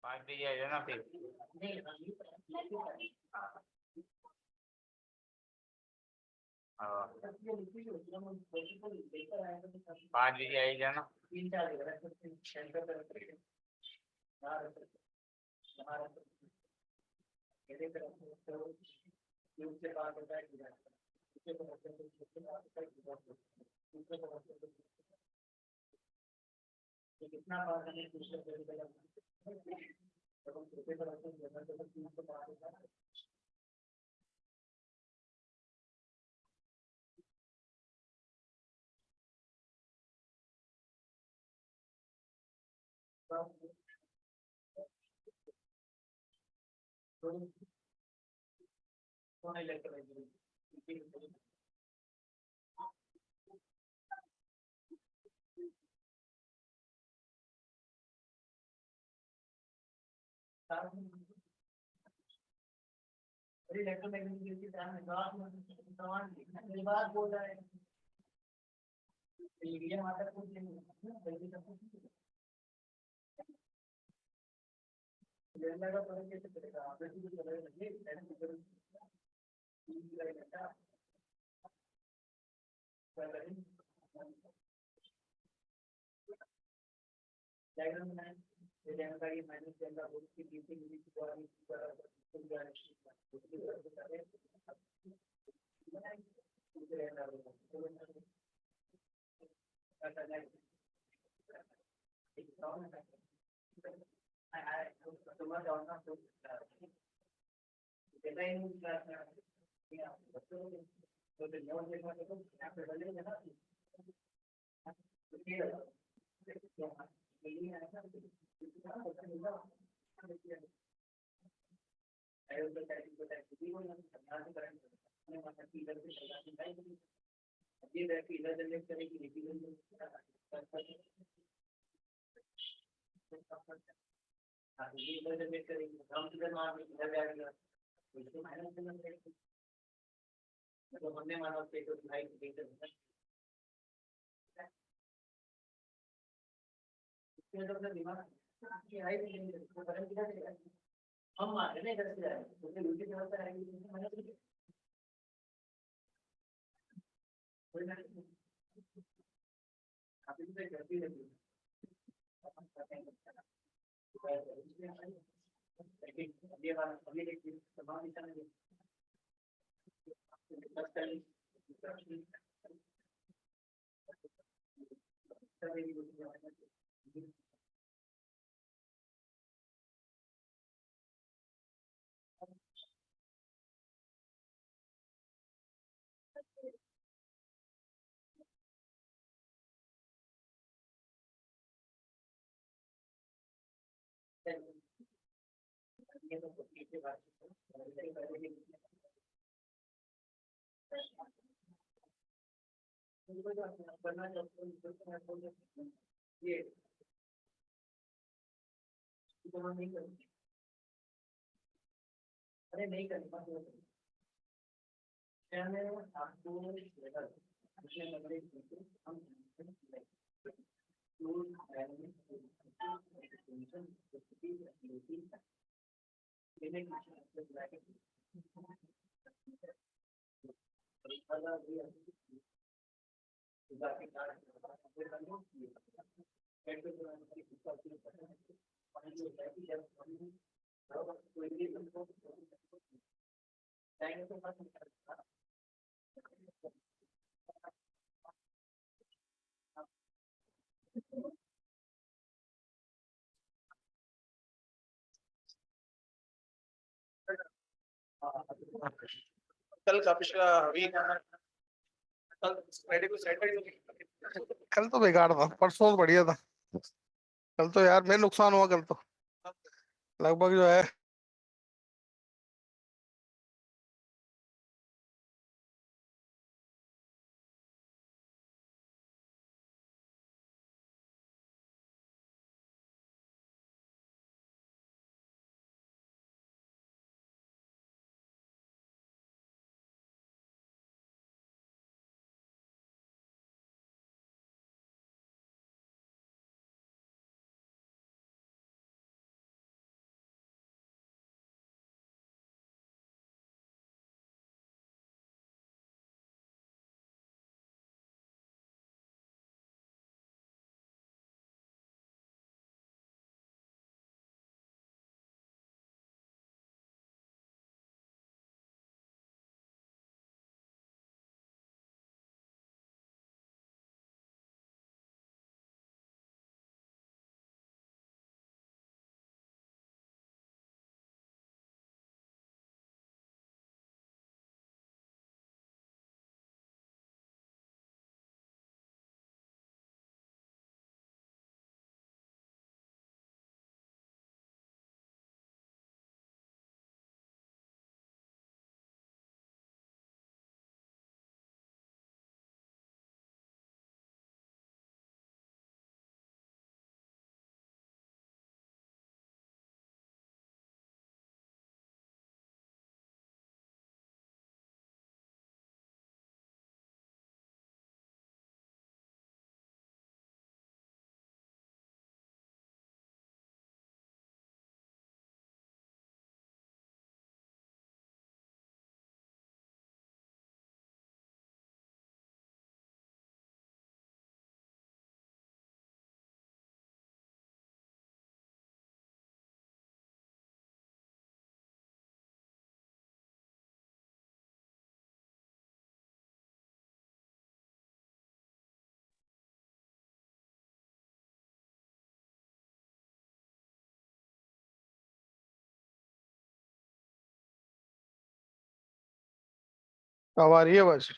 पाँच बजे आ जाना फिर। 5 बजे आई जाना। कल का पिछला वीक कल तो बेकार था, परसों तो बढ़िया था। कल तो यार मेरा नुकसान हुआ कल तो, लगभग जो है अब आ रही है बस।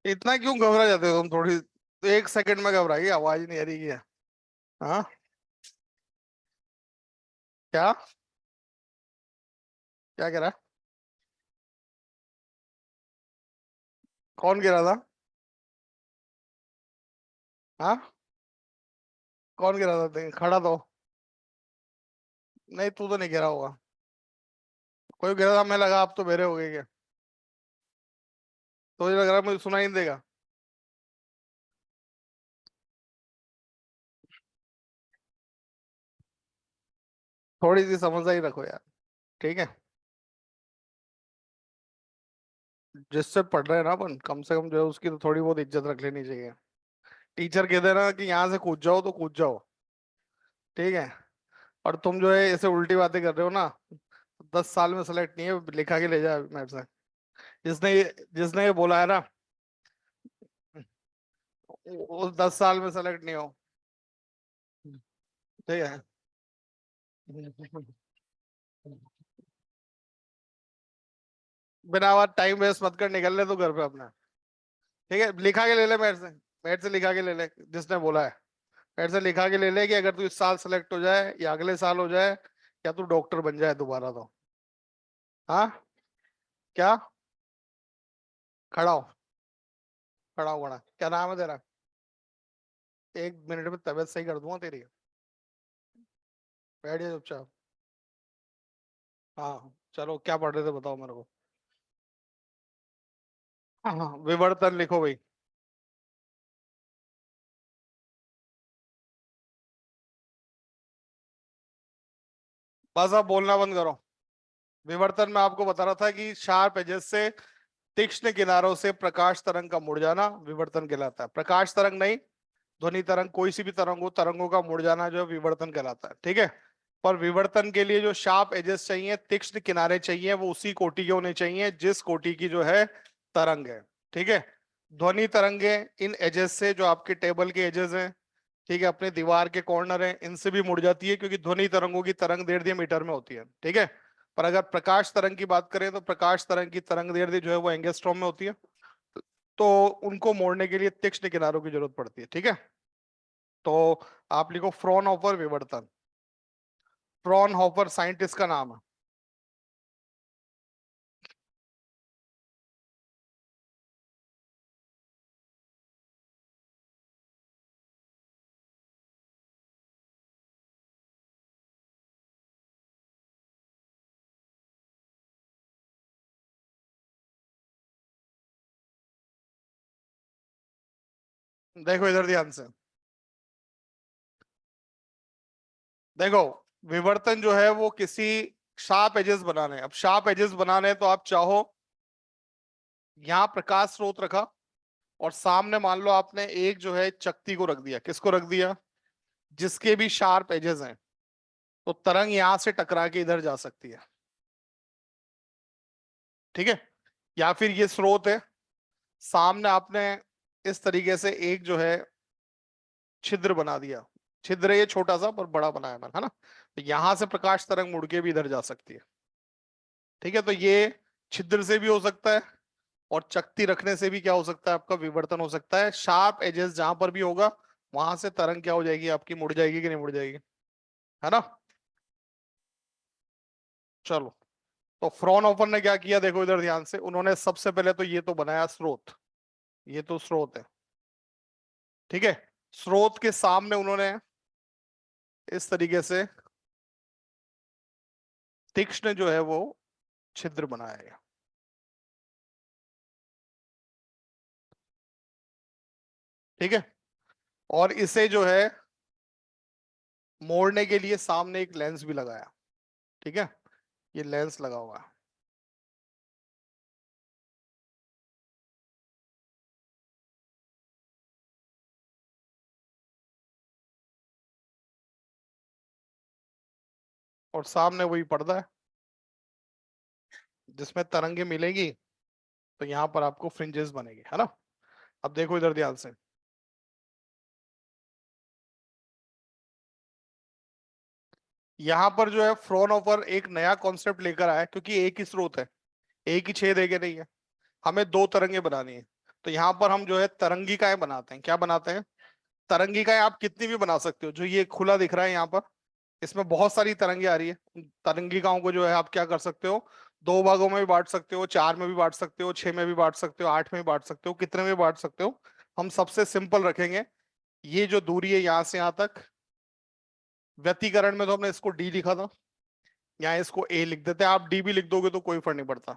इतना क्यों घबरा जाते हो तुम? थोड़ी तो 1 सेकंड में घबराई, आवाज नहीं आ रही है। हाँ, क्या क्या कह रहा है? कौन गिरा था? हाँ, कौन गिरा था? खड़ा तो? नहीं, तू तो नहीं गिरा होगा। कोई गिरा था, मैं लगा आप तो मेरे हो गए क्या? तो मुझे लग रहा है मुझे सुनाई नहीं देगा। थोड़ी सी समझदारी रखो यार। ठीक है। जिससे पढ़ रहे हैं ना अपन, कम से कम जो है उसकी तो थोड़ी बहुत इज्जत रख लेनी चाहिए। टीचर कह दे ना कि यहाँ से कूद जाओ तो कूद जाओ। ठीक है। और तुम जो है ऐसे उल्टी बातें कर रहे हो ना, 10 साल में सेलेक्ट नहीं है, लिखा के ले जा मेरे से। जिसने ये बोला है ना, वो 10 साल में सेलेक्ट नहीं हो। ठीक है। बिना बात टाइम वेस्ट मत कर, निकल ले तू घर पे अपना। ठीक है, लिखा के ले ले मेरे से। मेरे से लिखा के ले ले, जिसने बोला है। मेरे से लिखा के ले ले कि अगर तू इस साल सेलेक्ट हो जाए या अगले साल हो जाए, या तू डॉक्टर बन जाए दोबारा तो। हाँ, क्या? खड़ा हो। खड़ा हो, खड़ा। क्या नाम है तेरा? 1 मिनट में तबीयत सही कर दूंगा तेरी। बैठ जा चुपचाप। हाँ, चलो क्या पढ़ रहे थे बताओ मेरे को। हाँ हाँ, विवर्तन लिखो भाई। बस अब बोलना बंद करो। विवर्तन में आपको बता रहा था कि शार्प एजेस से, तीक्ष्ण किनारों से प्रकाश तरंग का मुड़ जाना विवर्तन कहलाता है। प्रकाश तरंग नहीं, ध्वनि तरंग, कोई सी भी तरंग हो, तरंगों का मुड़ जाना जो है विवर्तन कहलाता है। ठीक है। पर विवर्तन के लिए जो शार्प एजेस चाहिए, तीक्ष्ण किनारे चाहिए, वो उसी कोटि के होने चाहिए जिस कोटि की जो है तरंग है। ठीक है। ध्वनि तरंगे इन एजेस से, जो आपके टेबल के एजेस हैं, ठीक है, अपने दीवार के कॉर्नर है, इनसे भी मुड़ जाती है, क्योंकि ध्वनि तरंगों की तरंग दैर्ध्य मीटर में होती है। ठीक है। पर अगर प्रकाश तरंग की बात करें तो प्रकाश तरंग की तरंग दैर्ध्य जो है वो एंगस्ट्रॉम में होती है। तो उनको मोड़ने के लिए तीक्ष्ण किनारों की जरूरत पड़ती है। ठीक है। तो आप लिखो फ्रॉनहोफर विवर्तन। फ्रॉनहोफर साइंटिस्ट का नाम है। देखो इधर ध्यान से। देखो, विवर्तन जो है वो किसी शार्प एजेस बनाने हैं। अब शार्प एजेस बनाने हैं तो आप चाहो, यहाँ प्रकाश स्रोत रखा, और सामने मान लो आपने एक जो है चकती को रख दिया। किसको रख दिया? जिसके भी शार्प एजेस हैं, तो तरंग यहां से टकरा के इधर जा सकती है। ठीक है। या फिर ये स्रोत है, सामने आपने इस तरीके से एक जो है छिद्र बना दिया। छिद्र है ये छोटा सा, पर बड़ा बनाया मैंने, है ना? तो यहां से प्रकाश तरंग मुड़ के भी इधर जा सकती है। ठीक है। तो ये छिद्र से भी हो सकता है, और चकती रखने से भी क्या हो सकता है, आपका विवर्तन हो सकता है। शार्प एजेस जहां पर भी होगा, वहां से तरंग क्या हो जाएगी आपकी, मुड़ जाएगी कि नहीं मुड़ जाएगी, है ना? चलो। तो फ्रॉनहोफर ने क्या किया, देखो इधर ध्यान से। उन्होंने सबसे पहले तो ये तो बनाया स्रोत। ये तो स्रोत है। ठीक है। स्रोत के सामने उन्होंने इस तरीके से तीक्ष्ण जो है वो छिद्र बनाया है। ठीक है। और इसे जो है मोड़ने के लिए सामने एक लेंस भी लगाया। ठीक है। ये लेंस लगा हुआ है। और सामने वही पर्दा है जिसमें तरंगे मिलेंगी, तो यहाँ पर आपको फ्रिंजेस बनेंगे, है ना? अब देखो इधर ध्यान से। यहाँ पर जो है फ्रॉनहोफर एक नया कॉन्सेप्ट लेकर आया, क्योंकि एक ही स्रोत है। एक ही छेद है कि नहीं है? हमें दो तरंगे बनानी है, तो यहाँ पर हम जो है तरंगिकाएं बनाते हैं। क्या बनाते हैं? तरंगिकाएं आप कितनी भी बना सकते हो। जो ये खुला दिख रहा है यहाँ पर, इसमें बहुत सारी तरंगे आ रही है। उन तरंगिकाओं को जो है आप क्या कर सकते हो, दो भागों में भी बांट सकते हो, चार में भी बांट सकते हो, छह में भी बांट सकते हो, आठ में भी बांट सकते हो, कितने में भी बांट सकते हो। हम सबसे सिंपल रखेंगे। ये जो दूरी है यहाँ से यहाँ तक, व्यतिकरण में तो हमने इसको डी लिखा था, यहाँ इसको ए लिख देते हैं। आप डी भी लिख दोगे तो कोई फर्क नहीं पड़ता।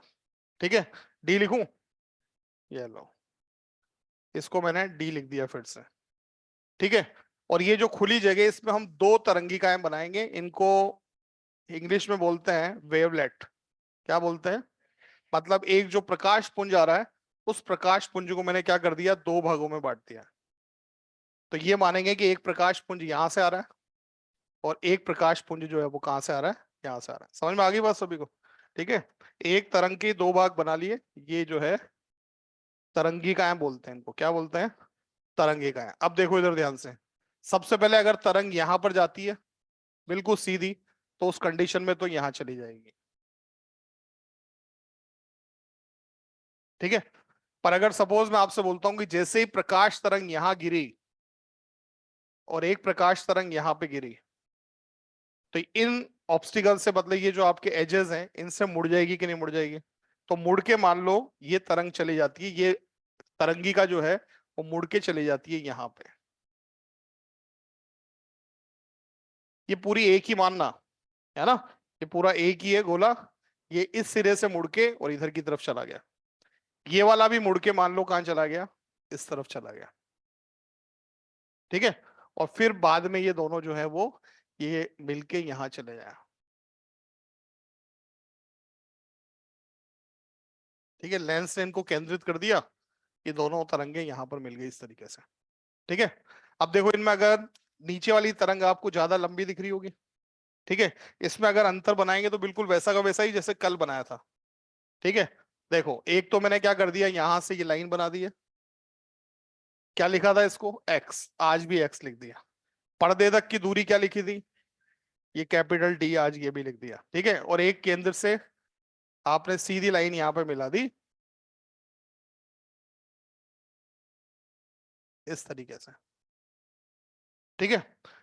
ठीक है, डी लिखूं? ये लो, इसको मैंने डी लिख दिया फिर से। ठीक है, और ये जो खुली जगह है, इसमें हम दो तरंगिकाएं बनाएंगे। इनको इंग्लिश में बोलते हैं वेवलेट। क्या बोलते हैं? मतलब एक जो प्रकाश पुंज आ रहा है, उस प्रकाश पुंज को मैंने क्या कर दिया, दो भागों में बांट दिया। तो ये मानेंगे कि एक प्रकाश पुंज यहां से आ रहा है, और एक प्रकाश पुंज जो है वो कहां से आ रहा है, यहाँ से आ रहा है। समझ में आ गई बात सभी को? ठीक है, एक तरंग के दो भाग बना लिए। ये जो है तरंगिकाएं बोलते हैं इनको। क्या बोलते हैं? तरंगिकाएं। अब देखो इधर ध्यान से। सबसे पहले अगर तरंग यहां पर जाती है बिल्कुल सीधी, तो उस कंडीशन में तो यहां चली जाएगी। ठीक है, पर अगर सपोज मैं आपसे बोलता हूं कि जैसे ही प्रकाश तरंग यहां गिरी और एक प्रकाश तरंग यहां पे गिरी, तो इन ऑब्स्टिकल से, मतलब ये जो आपके एजेस हैं, इनसे मुड़ जाएगी कि नहीं मुड़ जाएगी? तो मुड़ के मान लो ये तरंग चली जाती है, ये तरंगी का जो है वो मुड़ के चली जाती है यहाँ पे। ये पूरी एक ही मानना है ना, ये पूरा एक ही है गोला। ये इस सिरे से मुड़ के और इधर की तरफ चला गया। ये वाला भी मुड़ के मान लो कहां चला गया, इस तरफ चला गया। ठीक है, और फिर बाद में ये दोनों जो है वो ये मिलके यहां चले जाए। ठीक है, लेंस ने इनको केंद्रित कर दिया, ये दोनों तरंगे यहां पर मिल गई इस तरीके से। ठीक है, अब देखो इनमें अगर नीचे वाली तरंग आपको ज्यादा लंबी दिख रही होगी, ठीक है, इसमें अगर अंतर बनाएंगे तो बिल्कुल वैसा का वैसा ही जैसे कल बनाया था। ठीक है, देखो एक तो मैंने क्या कर दिया, यहां से ये लाइन बना दी है। क्या लिखा था इसको, एक्स, आज भी एक्स लिख दिया। पर्दे तक की दूरी क्या लिखी थी, ये कैपिटल डी, आज ये भी लिख दिया। ठीक है, और एक केंद्र से आपने सीधी लाइन यहां पे मिला दी इस तरीके से। ठीक है,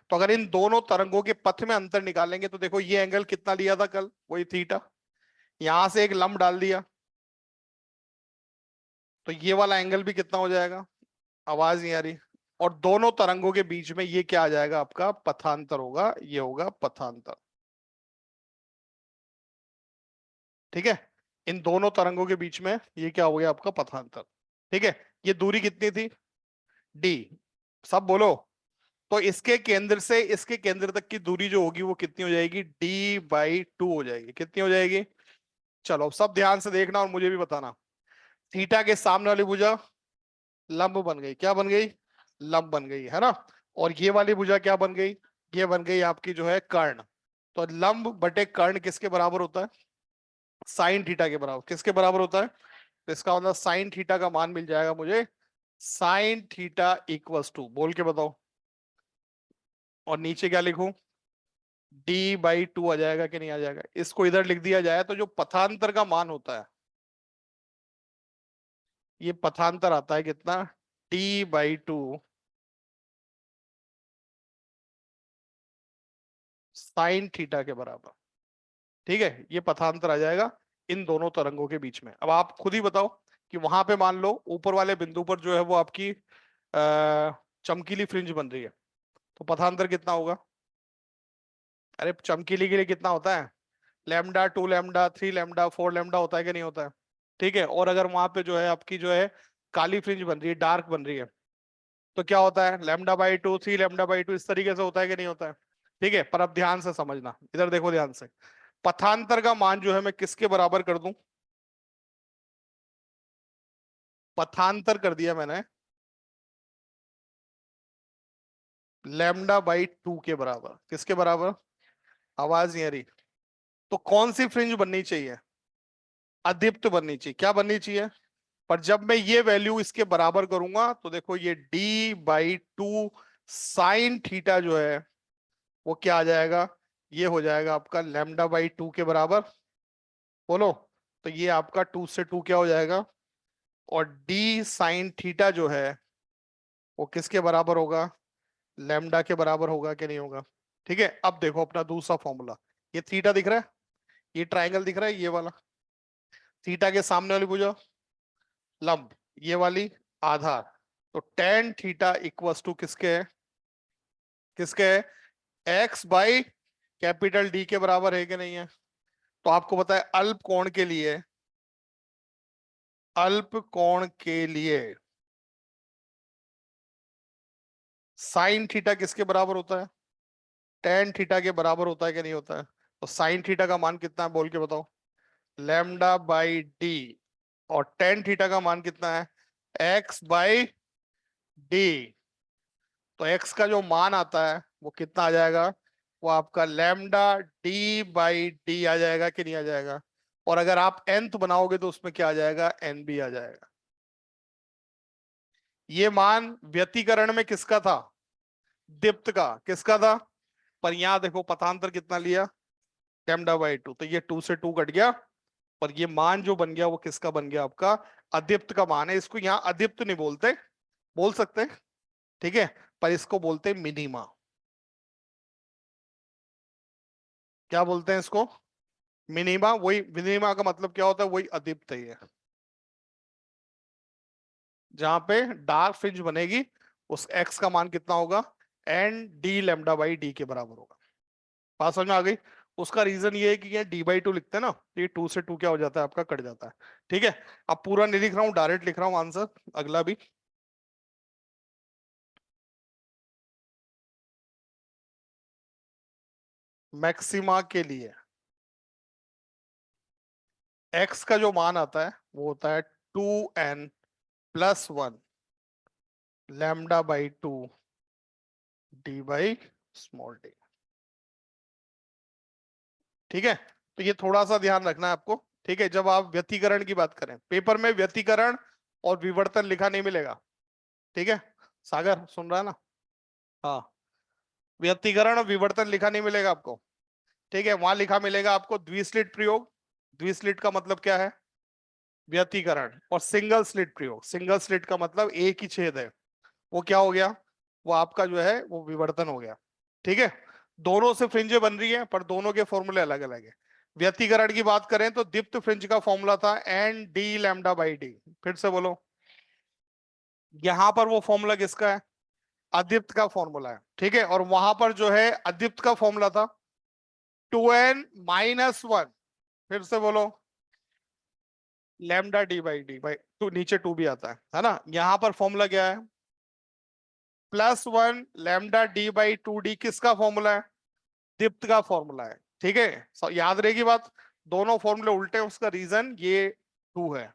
तो अगर इन दोनों तरंगों के पथ में अंतर निकालेंगे तो देखो ये एंगल कितना लिया था कल, वही थीटा। यहां से एक लंब डाल दिया, तो ये वाला एंगल भी कितना हो जाएगा, आवाज नहीं आ रही। और दोनों तरंगों के बीच में ये क्या आ जाएगा, आपका पथांतर होगा, ये होगा पथांतर। ठीक है, इन दोनों तरंगों के बीच में ये क्या हो गया, आपका पथांतर। ठीक है, ये दूरी कितनी थी, डी, सब बोलो। तो इसके केंद्र से इसके केंद्र तक की दूरी जो होगी वो कितनी हो जाएगी, d/2 हो जाएगी। कितनी हो जाएगी? चलो सब ध्यान से देखना और मुझे भी बताना। थीटा के सामने वाली भुजा लंब बन गई, क्या बन गई, लंब बन गई, है ना। और ये वाली भुजा क्या बन गई, ये बन गई आपकी जो है कर्ण। तो लंब बटे कर्ण किसके बराबर होता है, साइन थीटा के बराबर। किसके बराबर होता है? तो इसका मतलब साइन थीटा का मान मिल जाएगा मुझे, साइन थीटा इक्वल्स टू, बोल के बताओ। और नीचे क्या लिखूं, d/2 आ जाएगा कि नहीं आ जाएगा? इसको इधर लिख दिया जाए तो जो पथांतर का मान होता है, ये पथांतर आता है कितना, d/2 साइन थीटा के बराबर। ठीक है, ये पथांतर आ जाएगा इन दोनों तरंगों के बीच में। अब आप खुद ही बताओ कि वहां पे मान लो ऊपर वाले बिंदु पर जो है वो आपकी चमकीली फ्रिंज बन रही है, तो पथांतर कितना होगा? अरे चमकीली के लिए कितना होता है, लैम्डा, 2 लैम्डा, 3 लैम्डा, 4 लैम्डा होता है कि नहीं होता है? ठीक है, और अगर वहां पे जो है आपकी जो है काली फ्रिंज बन रही है, डार्क बन रही है, तो क्या होता है, λ/2, 3 λ/2, इस तरीके से होता है कि नहीं होता है? ठीक है, पर अब ध्यान से समझना, इधर देखो ध्यान से। पथांतर का मान जो है मैं किसके बराबर कर दूं, पथांतर कर दिया मैंने λ/2 के बराबर। किसके बराबर, आवाज नहीं आ रही। तो कौन सी फ्रिंज बननी चाहिए, अदीप्त बननी चाहिए। क्या बननी चाहिए? पर जब मैं ये वैल्यू इसके बराबर करूंगा तो देखो ये d/2 साइन थीटा जो है वो क्या आ जाएगा, ये हो जाएगा आपका λ/2 के बराबर। बोलो, तो ये आपका 2 से 2 क्या हो जाएगा, और डी साइन थीटा जो है वो किसके बराबर होगा, लैम्डा के बराबर होगा कि नहीं होगा। ठीक है, अब देखो अपना दूसरा फॉर्मूला, ये थीटा दिख रहा है, ये ट्राइंगल दिख रहा है, ये वाला थीटा के सामने वाली भुजा लंब, ये वाली आधार। तो टेन थीटा इक्वल्स टू किसके है, किसके है, एक्स बाई कैपिटल डी के बराबर है कि नहीं है। तो आपको पता है अल्प कोण के लिए, अल्प कोण के लिए साइन थीटा किसके बराबर होता है, टेन थीटा के बराबर होता है कि नहीं होता है। तो साइन थीटा का मान कितना है बोल के बताओ, लैम्डा बाई डी, और टेन थीटा का मान कितना है, एक्स बाई डी। तो एक्स का जो मान आता है वो कितना आ जाएगा, वो आपका लैम्डा डी बाई डी आ जाएगा कि नहीं आ जाएगा। और अगर आप nth बनाओगे तो उसमें क्या आ जाएगा, एन बी आ जाएगा। ये मान व्यतिकरण में किसका था, दीप्त का, किसका था। पर यहां देखो पथांतर कितना लिया, लैम्डा बाई टू, तो ये 2 से 2 कट गया, और ये मान जो बन गया वो किसका बन गया, आपका अदीप्त का मान है। इसको यहाँ अदीप्त नहीं बोलते, बोल सकते हैं, ठीक है, पर इसको बोलते हैं मिनिमा। क्या बोलते हैं इसको, मिनिमा। वही मिनिमा का मतलब क्या होता है, वही अदीप्त ही है। जहां पे डार्क फ्रिंज बनेगी उस एक्स का मान कितना होगा, n d lambda by d के बराबर होगा। बात समझ में आ गई। उसका रीजन ये है कि ये डी बाई टू लिखते हैं ना, तो ये 2 से 2 क्या हो जाता है आपका, कट जाता है। ठीक है, अब पूरा नहीं लिख रहा हूँ, डायरेक्ट लिख रहा हूँ आंसर अगला भी। मैक्सिमा के लिए एक्स का जो मान आता है वो होता है 2n plus 1 lambda by 2 D by small D. ठीक है, तो ये थोड़ा सा ध्यान रखना है आपको। ठीक है, जब आप व्यतिकरण की बात करें, पेपर में व्यतिकरण और विवर्तन लिखा नहीं मिलेगा। ठीक है, सागर सुन रहा है ना, हाँ, व्यतिकरण और विवर्तन लिखा नहीं मिलेगा आपको। ठीक है, वहां लिखा मिलेगा आपको द्विस्लिट प्रयोग। द्विस्लिट का मतलब क्या है, व्यतिकरण। और सिंगल स्लिट प्रयोग, सिंगल स्लिट का मतलब एक ही छेद है, वो क्या हो गया, वो आपका जो है वो विवर्तन हो गया। ठीक है, दोनों से फ्रिंजें बन रही है पर दोनों के फॉर्मूले अलग अलग है। व्यतिकरण की बात करें तो दीप्त फ्रिंज का फॉर्मूला था n d lambda by d. फिर से बोलो, यहां पर वो फॉर्मूला किसका है, अदीप्त का फॉर्मूला है। ठीक है, और वहां पर जो है अदीप्त का फॉर्मूला था 2n-1। फिर से बोलो, lambda d by D by to, नीचे 2 भी आता है ना। यहां पर फॉर्मूला क्या है, +1 लैम्डा डी बाई 2 डी किसका फॉर्मूला है, दीप्त का फॉर्मूला है। ठीक है, याद रहेगी बात, दोनों फॉर्मूले उल्टे हैं, उसका रीजन ये 2 है।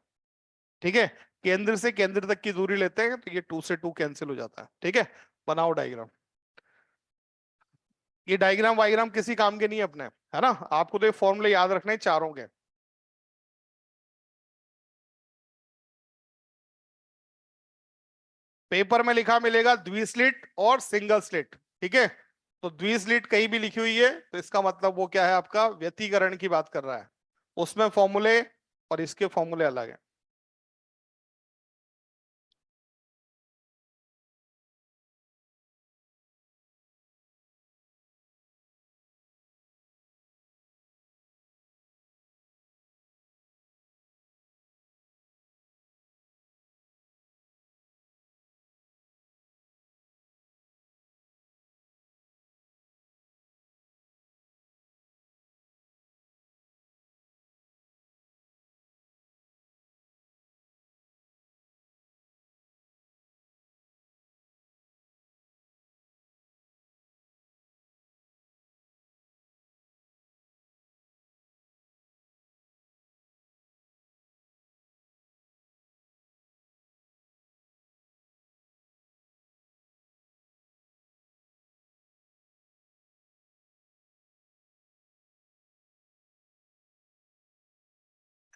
ठीक है, केंद्र से केंद्र तक की दूरी लेते हैं तो ये 2 से 2 कैंसिल हो जाता है। ठीक है, बनाओ डायग्राम। ये डायग्राम वाइग्राम किसी काम के नहीं है अपने, है ना, आपको तो ये फॉर्मूले याद रखने हैं चारों के। पेपर में लिखा मिलेगा द्विस्लिट और सिंगल स्लिट। ठीक है, तो द्विस्लिट कहीं भी लिखी हुई है तो इसका मतलब वो क्या है, आपका व्यतिकरण की बात कर रहा है, उसमें फॉर्मूले और इसके फॉर्मूले अलग है।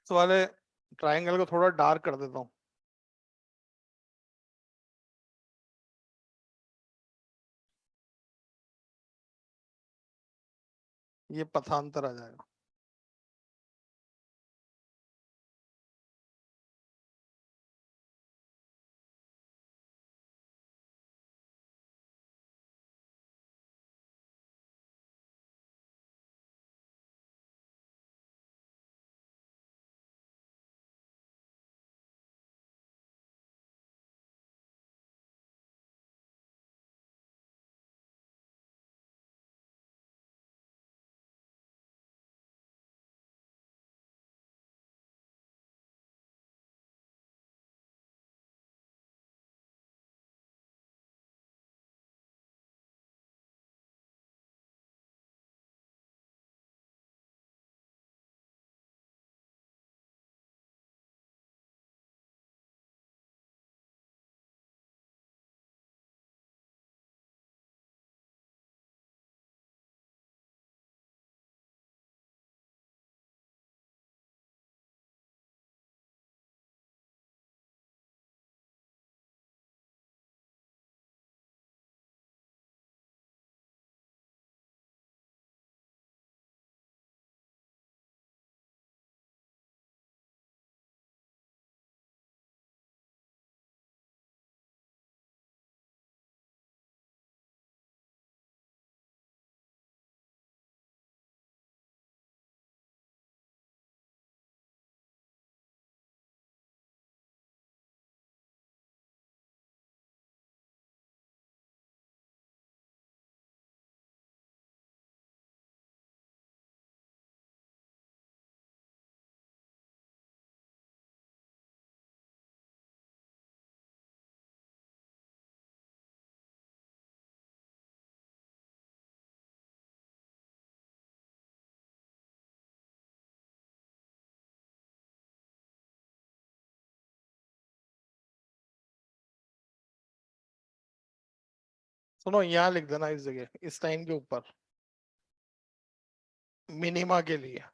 इस वाले ट्राइंगल को थोड़ा डार्क कर देता हूँ। ये पथांतर आ जाएगा। सुनो यहाँ लिख देना इस जगह, इस लाइन के ऊपर, मिनिमा के लिए।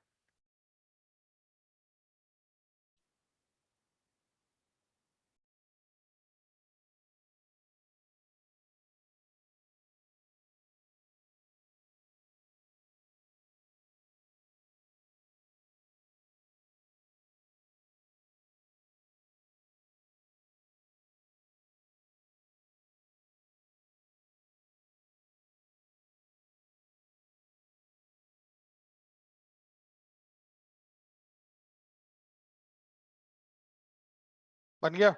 बन गया।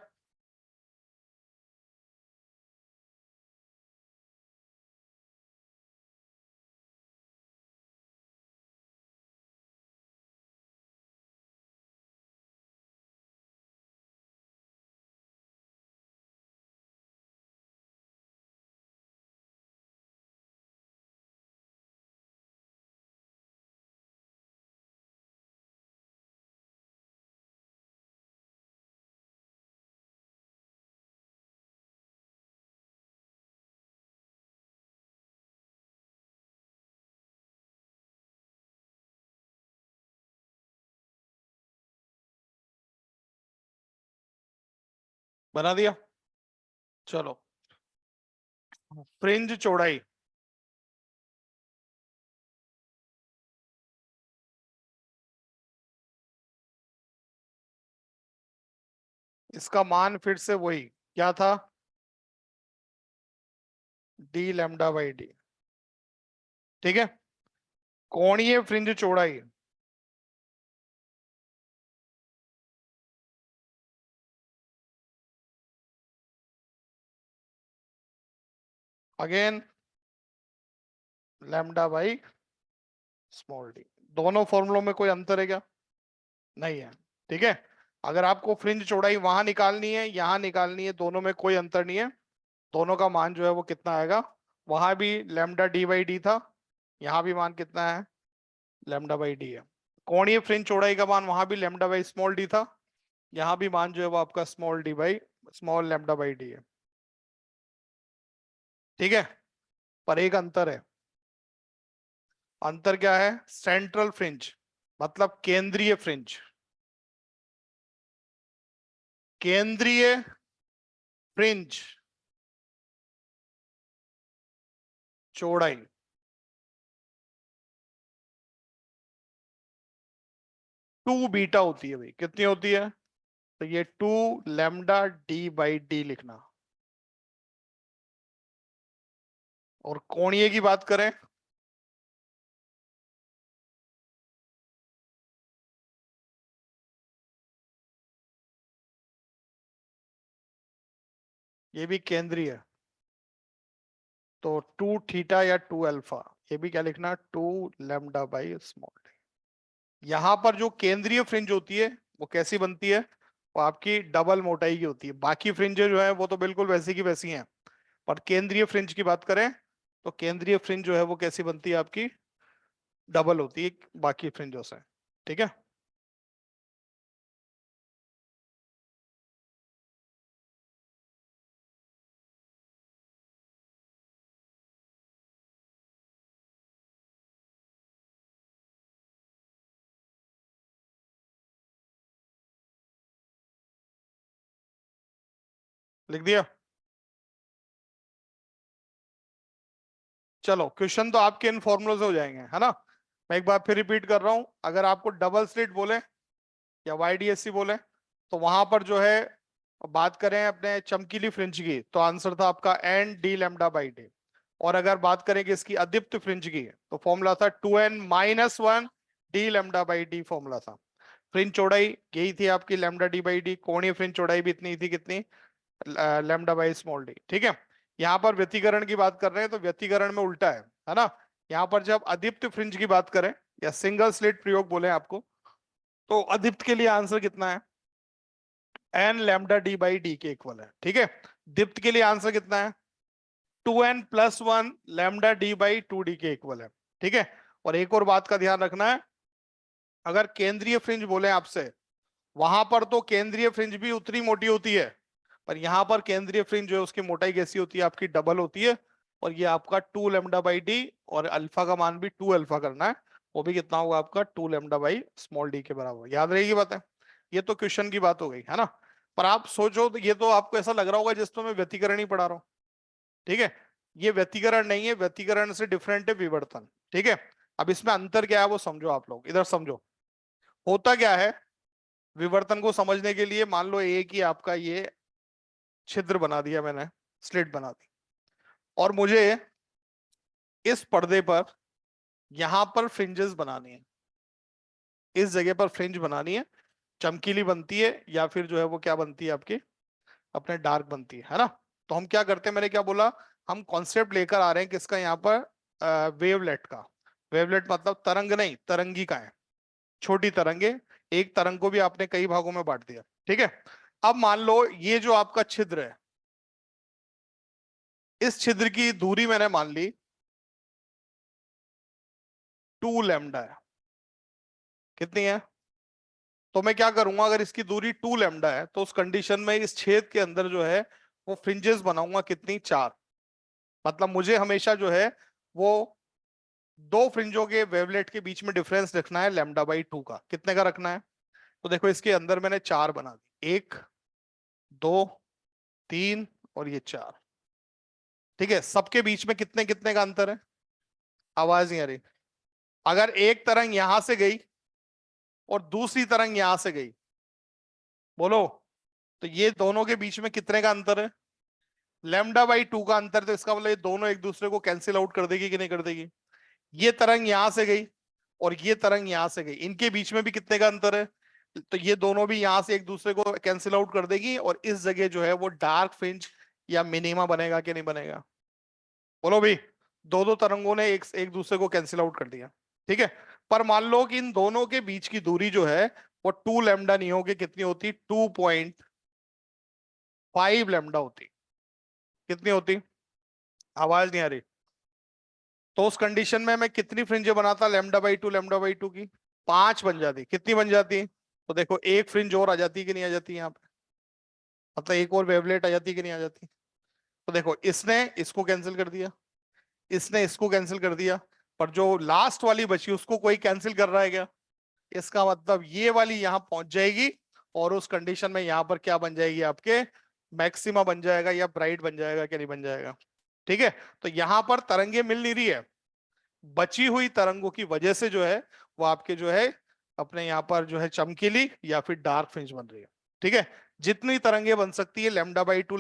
बना दिया। चलो, फ्रिंज चौड़ाई, इसका मान फिर से वही क्या था, डी लैम्डा बाई डी। ठीक है, कोणीय फ्रिंज चौड़ाई, again lambda by small D. दोनों फॉर्मूलों में कोई अंतर है क्या? नहीं है। ठीक है, अगर आपको फ्रिंज चौड़ाई वहां निकालनी है, यहां निकालनी है, दोनों में कोई अंतर नहीं है। दोनों का मान जो है वो कितना आएगा, वहां भी लैम्डा डी बाई डी था, यहाँ भी मान कितना है, लैम्डा बाई डी है। कोणीय फ्रिंज चौड़ाई का मान वहां भी लैम्डा बाई स्मॉल डी था, यहाँ भी मान जो है वो आपका small D by small lambda by D है। ठीक है, पर एक अंतर है। अंतर क्या है? सेंट्रल फ्रिंज मतलब केंद्रीय फ्रिंज, केंद्रीय फ्रिंज चौड़ाई टू बीटा होती है भाई। कितनी होती है? तो ये two lambda d by d लिखना। और कोणीय की बात करें, ये भी केंद्रीय है, तो टू थीटा या टू अल्फा, ये भी क्या लिखना, टू लैम्डा बाई स्मॉल। यहां पर जो केंद्रीय फ्रिंज होती है वो कैसी बनती है, वो आपकी डबल मोटाई की होती है। बाकी फ्रिंजें जो है वो तो बिल्कुल वैसी की वैसी हैं, पर केंद्रीय फ्रिंज की बात करें तो केंद्रीय फ्रिंज जो है वो कैसी बनती है आपकी, डबल होती है बाकी फ्रिंजों से। ठीक है, लिख दिया। चलो, क्वेश्चन तो आपके इन फॉर्मूलों से हो जाएंगे, है ना। मैं एक बार फिर रिपीट कर रहा हूं, अगर आपको डबल स्लिट बोले या वाईडीएससी बोले, तो वहां पर जो है बात करें अपने चमकीली फ्रिंज की, तो आंसर था आपका n d lambda by d. और अगर बात करें कि इसकी अदीप्त फ्रिंज की, तो फॉर्मूला था two n minus one d lambda by d formula था। फ्रिंज चौड़ाई यही थी आपकी लैम्डा डी बाई डी, कोणीय फ्रिंज चौड़ाई भी इतनी थी, कितनी, लैम्डा बाई स्मॉल डी। ठीक है, यहाँ पर व्यतिकरण की बात कर रहे हैं तो व्यतिकरण में उल्टा है ना। यहाँ पर जब अदीप्त फ्रिंज की बात करें या सिंगल स्लिट प्रयोग बोले आपको, तो अदीप्त के लिए आंसर कितना है, n lambda d by d के इक्वल है। ठीक है, दीप्त के लिए आंसर कितना है, two n plus one lambda d by two d के इक्वल है। ठीक है, और एक और बात का ध्यान रखना है, अगर केंद्रीय फ्रिंज बोले आपसे, वहां पर तो केंद्रीय फ्रिंज भी उतनी मोटी होती है, पर यहां पर केंद्रीय फ्रिंज जो है उसकी मोटाई कैसी होती है आपकी, डबल होती है। और ये आपका 2 लैम्डा बाई डी, और अल्फा का मान भी 2 अल्फा करना है, वो भी कितना होगा आपका 2 लैम्डा बाई स्मॉल डी के बराबर। याद रहेगी बात है, ये तो क्वेश्चन की बात हो गई है ना। पर आप सोचो तो ये तो आपको ऐसा लग रहा होगा जिस तो मैं व्यतिकरण ही पढ़ा रहा हूँ, ठीक है। ये व्यतिकरण नहीं है, व्यतिकरण से डिफरेंट है विवर्तन, ठीक है। अब इसमें अंतर क्या है वो समझो आप लोग, इधर समझो। होता क्या है, विवर्तन को समझने के लिए मान लो एक ही आपका ये छिद्र बना दिया मैंने, स्लिट बना दी, और मुझे इस पर्दे पर यहां पर फ्रिंजेस बनानी है, इस जगह पर फ्रिंज बनानी है, चमकीली बनती है या फिर जो है वो क्या बनती है आपकी अपने डार्क बनती है ना। तो हम क्या करते हैं, मैंने क्या बोला, हम कॉन्सेप्ट लेकर आ रहे हैं किसका यहाँ पर, वेवलेट का। वेवलेट मतलब तरंग नहीं, तरंगी का है, छोटी तरंगे। एक तरंग को भी आपने कई भागों में बांट दिया, ठीक है। अब मान लो ये जो आपका छिद्र है, इस छिद्र की दूरी मैंने मान ली 2 लैम्डा है। कितनी है, तो मैं क्या करूंगा, अगर इसकी दूरी 2 लैम्डा है तो उस कंडीशन में इस छेद के अंदर जो है वो फ्रिंजेस बनाऊंगा कितनी, 4। मतलब मुझे हमेशा जो है वो दो फ्रिंजों के वेवलेट के बीच में डिफरेंस रखना है लैम्डा बाई 2 का। कितने का रखना है, तो देखो इसके अंदर मैंने 4 बना दी, 1 2 3 और ये 4, ठीक है। सबके बीच में कितने कितने का अंतर है, आवाज नहीं आ रही। अगर एक तरंग यहां से गई और दूसरी तरंग यहां से गई, बोलो, तो ये दोनों के बीच में कितने का अंतर है, लैम्डा बाई 2 का अंतर। तो इसका मतलब ये दोनों एक दूसरे को कैंसिल आउट कर देगी कि नहीं कर देगी। ये तरंग यहां से गई और ये तरंग यहां से गई, इनके बीच में भी कितने का अंतर है, तो ये दोनों भी यहां से एक दूसरे को कैंसिल आउट कर देगी, और इस जगह जो है वो डार्क फ्रिंज या मिनिमा बनेगा कि नहीं बनेगा। बोलो भाई, दो दो तरंगों ने एक एक दूसरे को कैंसिल आउट कर दिया, ठीक है। पर मान लो कि इन दोनों के बीच की दूरी जो है वो 2 लैम्डा नहीं होगी, कितनी होती, 2.5 लैम्डा होती। कितनी होती, आवाज नहीं आ रही। तो उस कंडीशन में मैं कितनी फ्रिंजें बनाता, लैम्डा बाई टू की 5 बन जाती। कितनी बन जाती, तो देखो एक फ्रिंज और आ जाती कि नहीं आ जाती यहाँ पे, मतलब एक और वेवलेट आ जाती कि नहीं आ जाती। तो देखो इसने इसको कैंसिल कर दिया, इसने इसको कैंसिल कर दिया, पर जो लास्ट वाली बची उसको कोई कैंसिल कर रहा है क्या। इसका मतलब ये वाली यहां पहुंच जाएगी, और उस कंडीशन में यहां पर क्या बन जाएगी आपके, मैक्सिमा बन जाएगा या ब्राइट बन जाएगा कि नहीं बन जाएगा, ठीक है। तो यहां पर तरंगे मिल नहीं रही है, बची हुई तरंगों की वजह से जो है वो आपके जो है अपने यहाँ पर जो है चमकीली या फिर डार्क फ्रिंज बन रही है, ठीक है। जितनी तरंगे बन सकती है लैम्डा बाई टू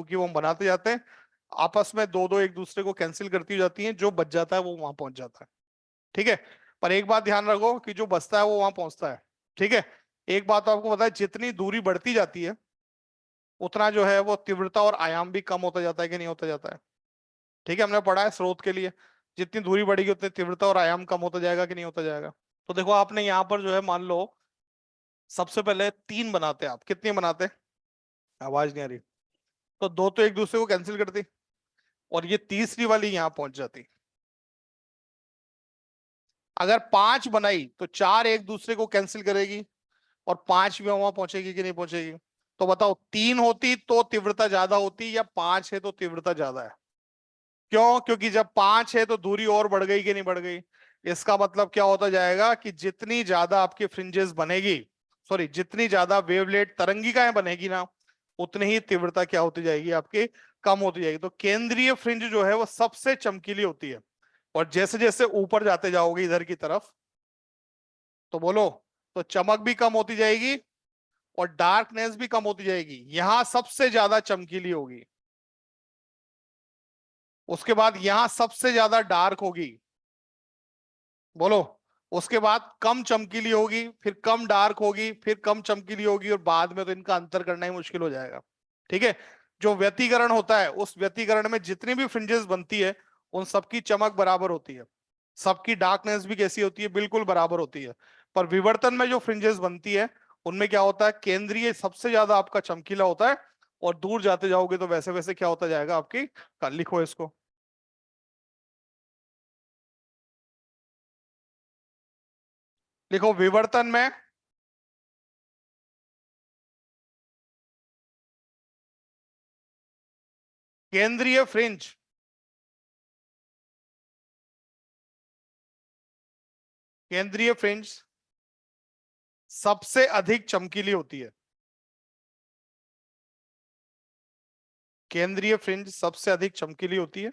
की वो हम बनाते जाते हैं, आपस में दो दो एक दूसरे को कैंसिल करती जाती हैं, जो बच जाता है वो वहां पहुंच जाता है, ठीक है। पर एक बात ध्यान रखो कि जो बचता है वो वहां पहुंचता है, ठीक है। एक बात तो आपको पता है, जितनी दूरी बढ़ती जाती है उतना जो है वो तीव्रता और आयाम भी कम होता जाता है कि नहीं होता जाता है, ठीक है। हमने पढ़ा है स्रोत के लिए, जितनी दूरी बढ़ेगी उतनी तीव्रता और आयाम कम होता जाएगा कि नहीं होता जाएगा। तो देखो आपने यहाँ पर जो है मान लो सबसे पहले 3 बनाते, आप कितनी बनाते, आवाज नहीं आ रही, तो दो तो एक दूसरे को कैंसिल करती, और ये तीसरी वाली यहाँ पहुंच जाती। अगर 5 बनाई तो 4 एक दूसरे को कैंसिल करेगी, और 5 भी वहां पहुंचेगी कि नहीं पहुंचेगी। तो बताओ 3 होती तो तीव्रता ज्यादा होती, या 5 है तो तीव्रता ज्यादा है। क्यों, क्योंकि जब 5 है तो दूरी और बढ़ गई कि नहीं बढ़ गई। इसका मतलब क्या होता जाएगा कि जितनी ज्यादा आपकी फ्रिंजेस बनेगी, सॉरी जितनी ज्यादा वेवलेट तरंगिकाएं बनेगी ना, उतनी ही तीव्रता क्या होती जाएगी आपकी, कम होती जाएगी। तो केंद्रीय फ्रिंज जो है वो सबसे चमकीली होती है, और जैसे जैसे ऊपर जाते जाओगे इधर की तरफ, तो बोलो, तो चमक भी कम होती जाएगी और डार्कनेस भी कम होती जाएगी, यहां सबसे ज्यादा चमकीली होगी, उसके बाद यहां सबसे ज्यादा डार्क होगी, बोलो, उसके बाद कम चमकीली होगी, फिर कम डार्क होगी, फिर कम चमकीली होगी, और बाद में तो इनका अंतर करना ही मुश्किल हो जाएगा, ठीक है। जो व्यतिकरण होता है उस व्यतिकरण में जितनी भी फ्रिंजेस बनती है उन सबकी चमक बराबर होती है, सबकी डार्कनेस भी कैसी होती है, बिल्कुल बराबर होती है। पर विवर्तन में जो फ्रिंजेस बनती है उनमें क्या होता है, केंद्रीय सबसे ज्यादा आपका चमकीला होता है, और दूर जाते जाओगे तो वैसे वैसे क्या होता जाएगा आपकी, लिखो इसको, लिखो विवर्तन में केंद्रीय फ्रिंज केंद्रीय फ्रिंज सबसे अधिक चमकीली होती है। केंद्रीय फ्रिंज सबसे अधिक चमकीली होती है।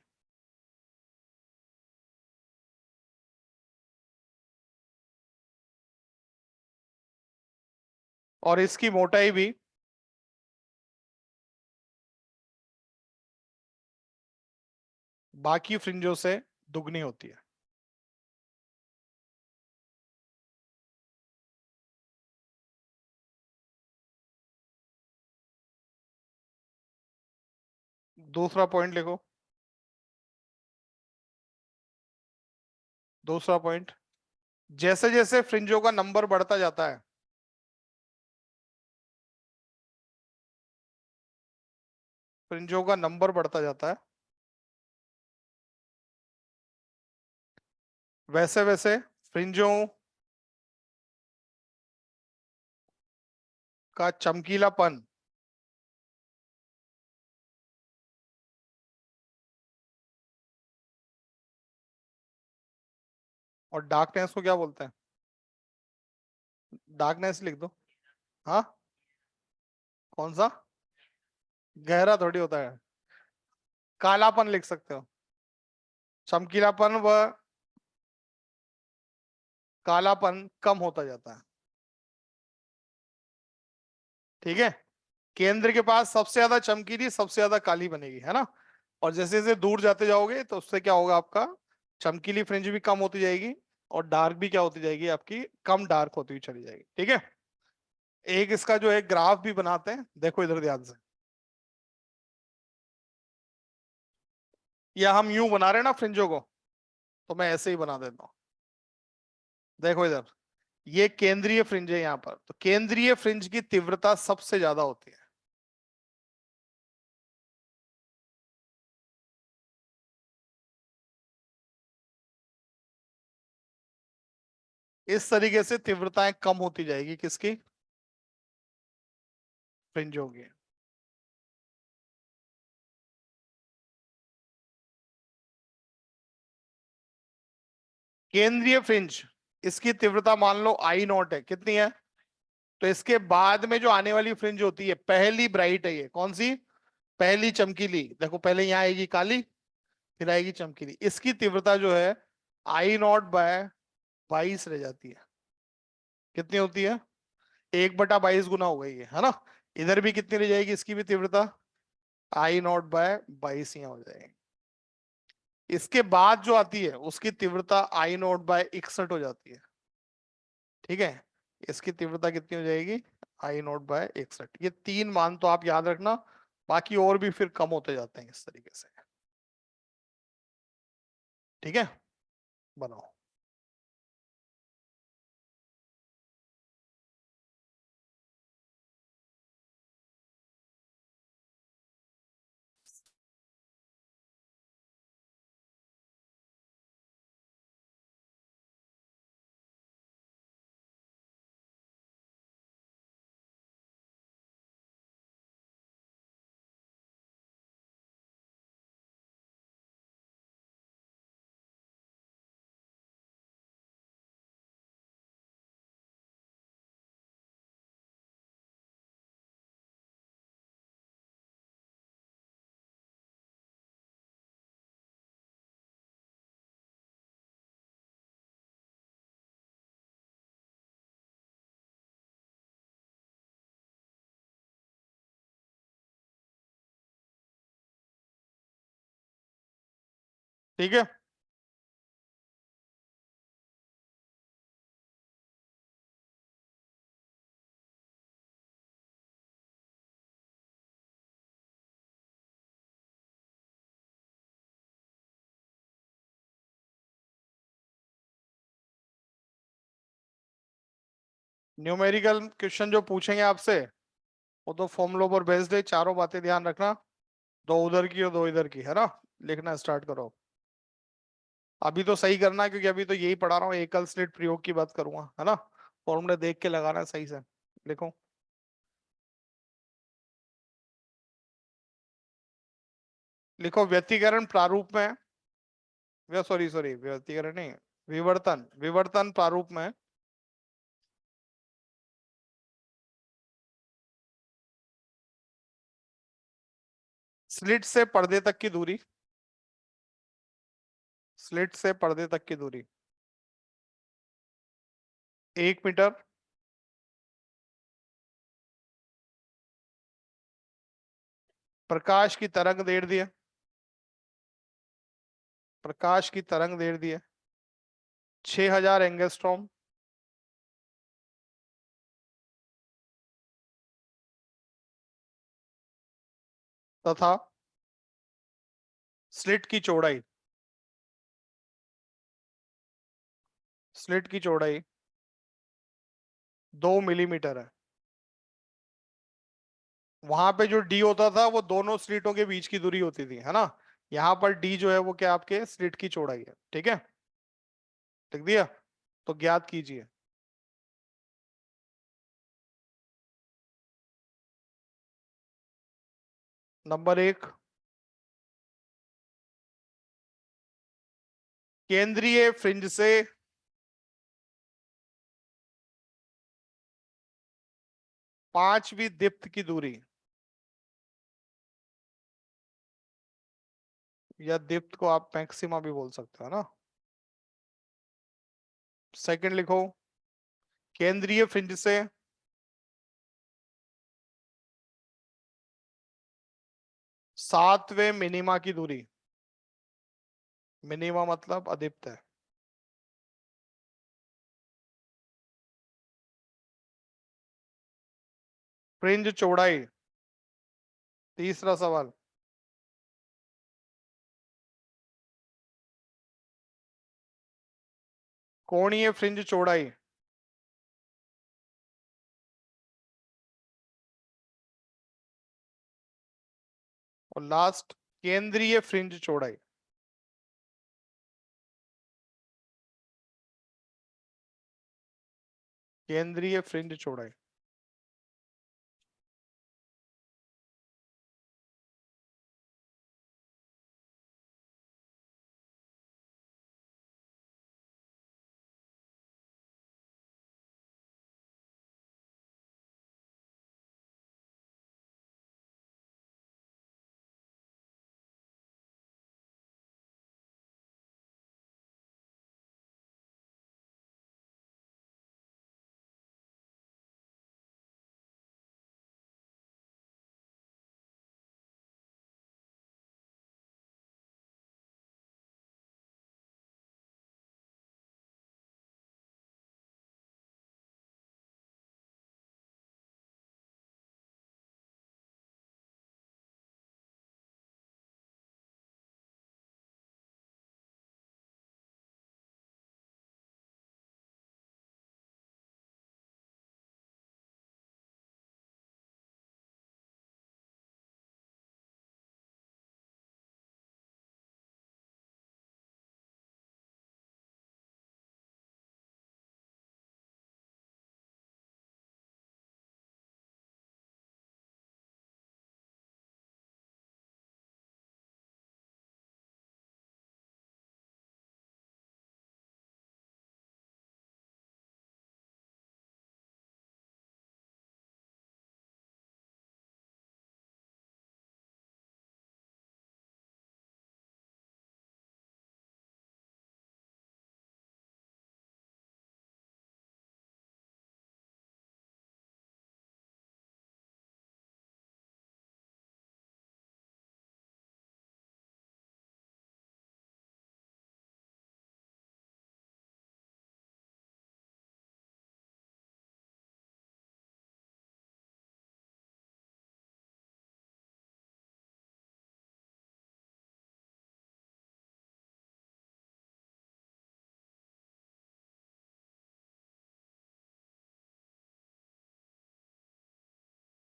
और इसकी मोटाई भी बाकी फ्रिंजों से दुगनी होती है। दूसरा पॉइंट लिखो। दूसरा पॉइंट, जैसे जैसे फ्रिंजों का नंबर बढ़ता जाता है, फ्रिंजों का नंबर बढ़ता जाता है, वैसे वैसे फ्रिंजों का चमकीलापन और डार्कनेस को क्या बोलते हैं? डार्कनेस लिख दो। हाँ, कौन सा? गहरा थोड़ी होता है, कालापन लिख सकते हो। चमकीलापन व कालापन कम होता जाता है। ठीक है, केंद्र के पास सबसे ज्यादा चमकीली सबसे ज्यादा काली बनेगी, है ना। और जैसे जैसे दूर जाते जाओगे तो उससे क्या होगा, आपका चमकीली फ्रिंज भी कम होती जाएगी और डार्क भी क्या होती जाएगी, आपकी कम डार्क होती हुई चली जाएगी। ठीक है, एक इसका जो है ग्राफ भी बनाते हैं, देखो इधर ध्यान से। या हम यूं बना रहे हैं ना फ्रिंजों को, तो मैं ऐसे ही बना देता हूं। देखो इधर, ये केंद्रीय फ्रिंज है यहाँ पर, तो केंद्रीय फ्रिंज की तीव्रता सबसे ज्यादा होती है। इस तरीके से तीव्रताएं कम होती जाएगी, किसकी? फ्रिंजों की। केंद्रीय फ्रिंज, इसकी तीव्रता मान लो आई नॉट है, कितनी है? तो इसके बाद में जो आने वाली फ्रिंज होती है, पहली ब्राइट है, ये कौन सी? पहली चमकीली। देखो पहले यहाँ आएगी काली, फिर आएगी चमकीली, इसकी तीव्रता जो है आई नॉट बाय 22 रह जाती है। कितनी होती है? 1/22 गुना हो गई है ना। इधर भी कितनी रह जाएगी इसकी भी तीव्रता? आई नॉट बाय 22 यहाँ हो जाएगी। इसके बाद जो आती है उसकी तीव्रता आई नॉट बाय 61 हो जाती है। ठीक है, इसकी तीव्रता कितनी हो जाएगी? आई नॉट बाय 61। ये तीन मान तो आप याद रखना, बाकी और भी फिर कम होते जाते हैं इस तरीके से। ठीक है, बनाओ। ठीक है, न्यूमेरिकल क्वेश्चन जो पूछेंगे आपसे वो तो फॉर्मूलों पर बेस्ड है, चारों बातें ध्यान रखना। दो उधर की और दो इधर की, है ना। लिखना स्टार्ट करो। अभी तो सही करना है, क्योंकि अभी तो यही पढ़ा रहा हूँ, एकल स्लिट प्रयोग की बात करूंगा, है ना। फॉर्मूले देख के लगाना है सही से। लिखो। लिखो व्यतिकरण प्रारूप में, सॉरी सॉरी, व्यतिकरण नहीं, विवर्तन, विवर्तन प्रारूप में स्लिट से पर्दे तक की दूरी, स्लिट से पर्दे तक की दूरी 1 मीटर, प्रकाश की तरंग दैर्ध्य दिए, प्रकाश की तरंग दैर्ध्य दिए 6000 एंगस्ट्रॉम, तथा स्लिट की चौड़ाई, स्लिट की चौड़ाई 2 मिलीमीटर है। वहां पे जो डी होता था वो दोनों स्लिटों के बीच की दूरी होती थी, है ना। यहाँ पर डी जो है वो क्या आपके स्लिट की चौड़ाई है, ठीक है, लिख दिया। तो ज्ञात कीजिए। नंबर 1, केंद्रीय फ्रिंज से पांचवी दीप्त की दूरी, या दीप्त को आप मैक्सिमा भी बोल सकते हो ना। सेकंड लिखो, केंद्रीय फ्रिंज से सातवें मिनिमा की दूरी, मिनिमा मतलब अदीप्त है। फ्रिंज चौड़ाई, तीसरा सवाल, कोणीय फ्रिंज चौड़ाई, और लास्ट केंद्रीय फ्रिंज चौड़ाई। केंद्रीय फ्रिंज चौड़ाई।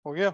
हो गया।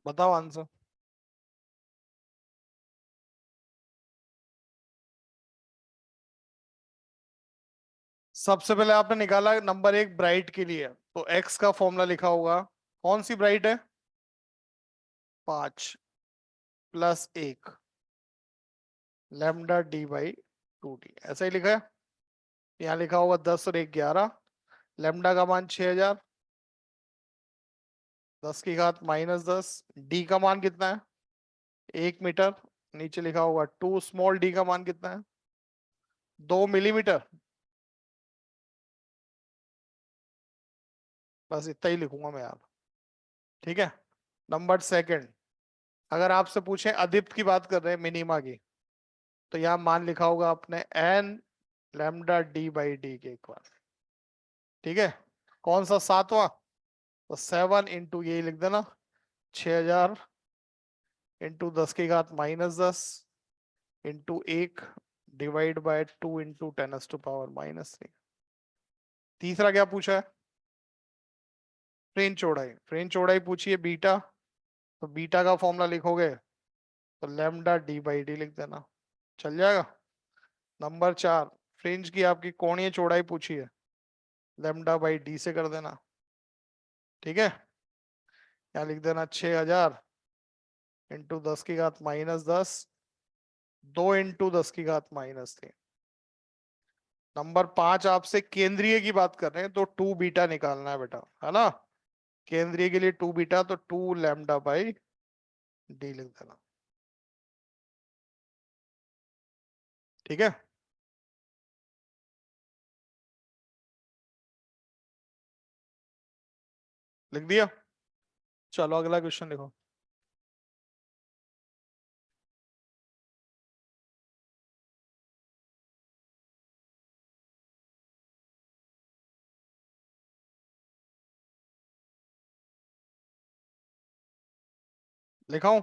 बताओ आंसर। सबसे पहले आपने निकाला नंबर एक ब्राइट के लिए, तो एक्स का फॉर्मूला लिखा होगा। कौन सी ब्राइट है? 5 plus 1 lambda d by 2 D, ऐसा ही लिखा है। यहाँ लिखा होगा 10 और 1 11, लैम्डा का मान 6000, 10 की घात -10, डी का मान कितना है? 1 मीटर। नीचे लिखा होगा 2 स्मॉल डी का मान कितना है? 2 मिलीमीटर। बस इतना ही लिखूंगा मैं यार, ठीक है। नंबर सेकंड, अगर आपसे पूछे अदिप्त की बात कर रहे हैं मिनिमा की, तो यहाँ मान लिखा होगा आपने n lambda d by d के इक्वल, ठीक है। कौन सा? 7वां। तो 7 इंटू ये लिख देना, 6000 इंटू 10 की घात -10 इंटू 1 डिवाइड बाय 2 इंटू 10⁻⁻3। तीसरा क्या पूछा है? फ्रेंच चौड़ाई। फ्रेंच चौड़ाई पूछी है बीटा, तो बीटा का फॉर्मूला लिखोगे तो लैम्डा डी बाई डी लिख देना, चल जाएगा। नंबर 4, फ्रेंच की आपकी कोणीय चौड़ाई पूछी है, लैम्डा बाई डी से कर देना, ठीक है। यहाँ लिख देना 6000 इंटू 10 की घात -10, 2 इंटू 10 की घात -3। नंबर 5, आपसे केंद्रीय की बात कर रहे हैं, तो 2 बीटा निकालना है बेटा, है ना। केंद्रीय के लिए 2 बीटा, तो 2 लैम्डा बाई डी लिख देना, ठीक है। लिख दिया। चलो अगला क्वेश्चन लिखो। लिखाऊं?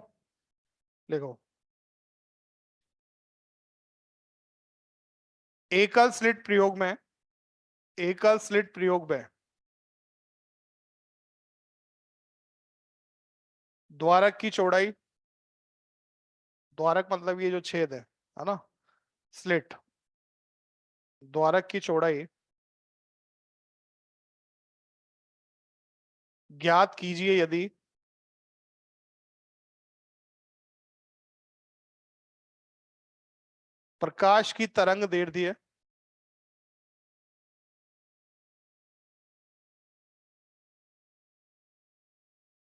लिखो। एकल स्लिट प्रयोग में, एकल स्लिट प्रयोग में द्वारक की चौड़ाई, द्वारक मतलब ये जो छेद है ना, स्लिट, द्वारक की चौड़ाई ज्ञात कीजिए यदि प्रकाश की तरंग दैर्ध्य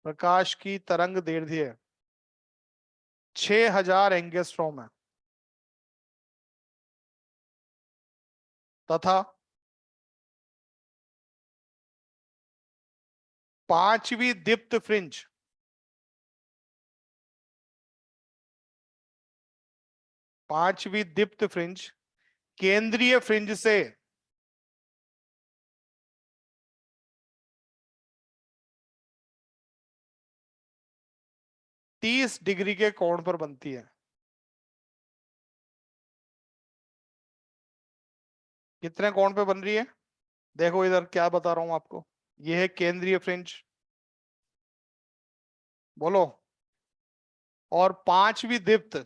प्रकाश की तरंग दैर्ध्य 6000 एंगस्ट्रॉम है, तथा पांचवी दीप्त फ्रिंज, पांचवी दीप्त फ्रिंज केंद्रीय फ्रिंज से 30 डिग्री के कोण पर बनती है। कितने कोण पे बन रही है? देखो इधर क्या बता रहा हूं आपको, यह है केंद्रीय फ्रिंज, बोलो। और पांचवी दीप्त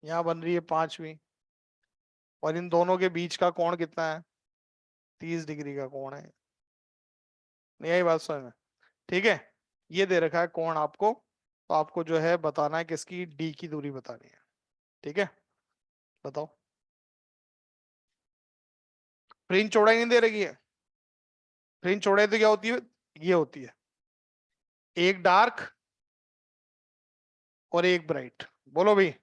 यहां बन रही है, पांचवी, और इन दोनों के बीच का कोण कितना है? 30 डिग्री का कोण है। नहीं आई बात समझ में? ठीक है। ये दे रखा है कोण आपको, तो आपको जो है बताना है किसकी, डी की दूरी बतानी है, ठीक है। बताओ। फ्रिंज चौड़ाई नहीं दे रखी है। फ्रिंज चौड़ाई तो क्या होती है? ये होती है, एक डार्क और एक ब्राइट, बोलो भाई।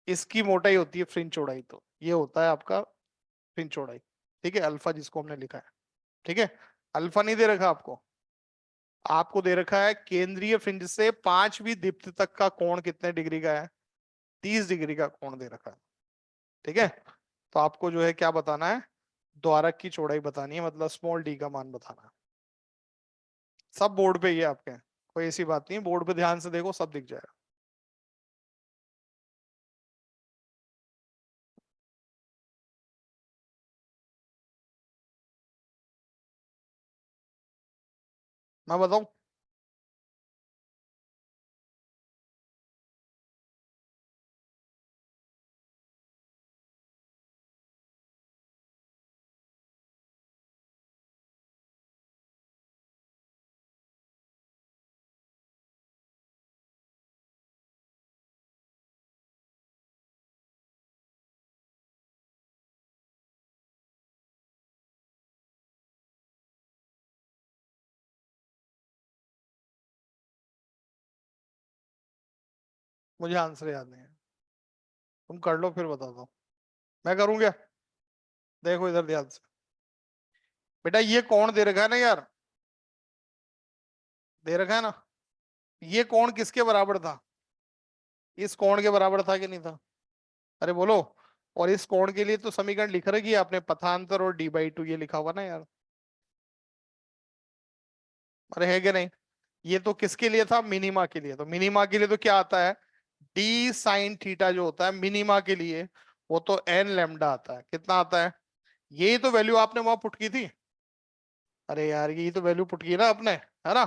इसकी मोटाई होती है फ्रिंज चौड़ाई, तो ये होता है आपका फ्रिंज चौड़ाई, ठीक है, अल्फा जिसको हमने लिखा है, ठीक है। अल्फा नहीं दे रखा आपको, आपको दे रखा है केंद्रीय फ्रिंज से पांचवी दीप्त तक का कोण कितने डिग्री का है? 30 डिग्री का कोण दे रखा है, ठीक है। तो आपको जो है क्या बताना है? द्वारक की चौड़ाई बतानी है, मतलब स्मॉल डी का मान बताना है। सब बोर्ड पे ही है आपके, कोई ऐसी बात नहीं, बोर्ड पे ध्यान से देखो सब दिख जाएगा। मैं बताऊं? मुझे आंसर याद नहीं है, तुम कर लो फिर बता दो। मैं करूँ क्या? देखो इधर ध्यान से। बेटा ये कौन दे रखा है ना यार, दे रखा है ना, ये कौन किसके बराबर था? इस कोण के बराबर था कि नहीं था? अरे बोलो। और इस कोण के लिए तो समीकरण लिख रखी है आपने, पथांतर और d/2 ये लिखा हुआ ना यार। अरे है कि नहीं? ये तो किसके लिए था? मिनिमा के लिए। तो मिनिमा के लिए तो क्या आता है? डी साइन थीटा जो होता है मिनिमा के लिए, वो तो एन लेमडा आता है। कितना आता है? यही तो वैल्यू आपने वहां पुट की थी। अरे यार यही तो वैल्यू पुट की ना आपने, है ना?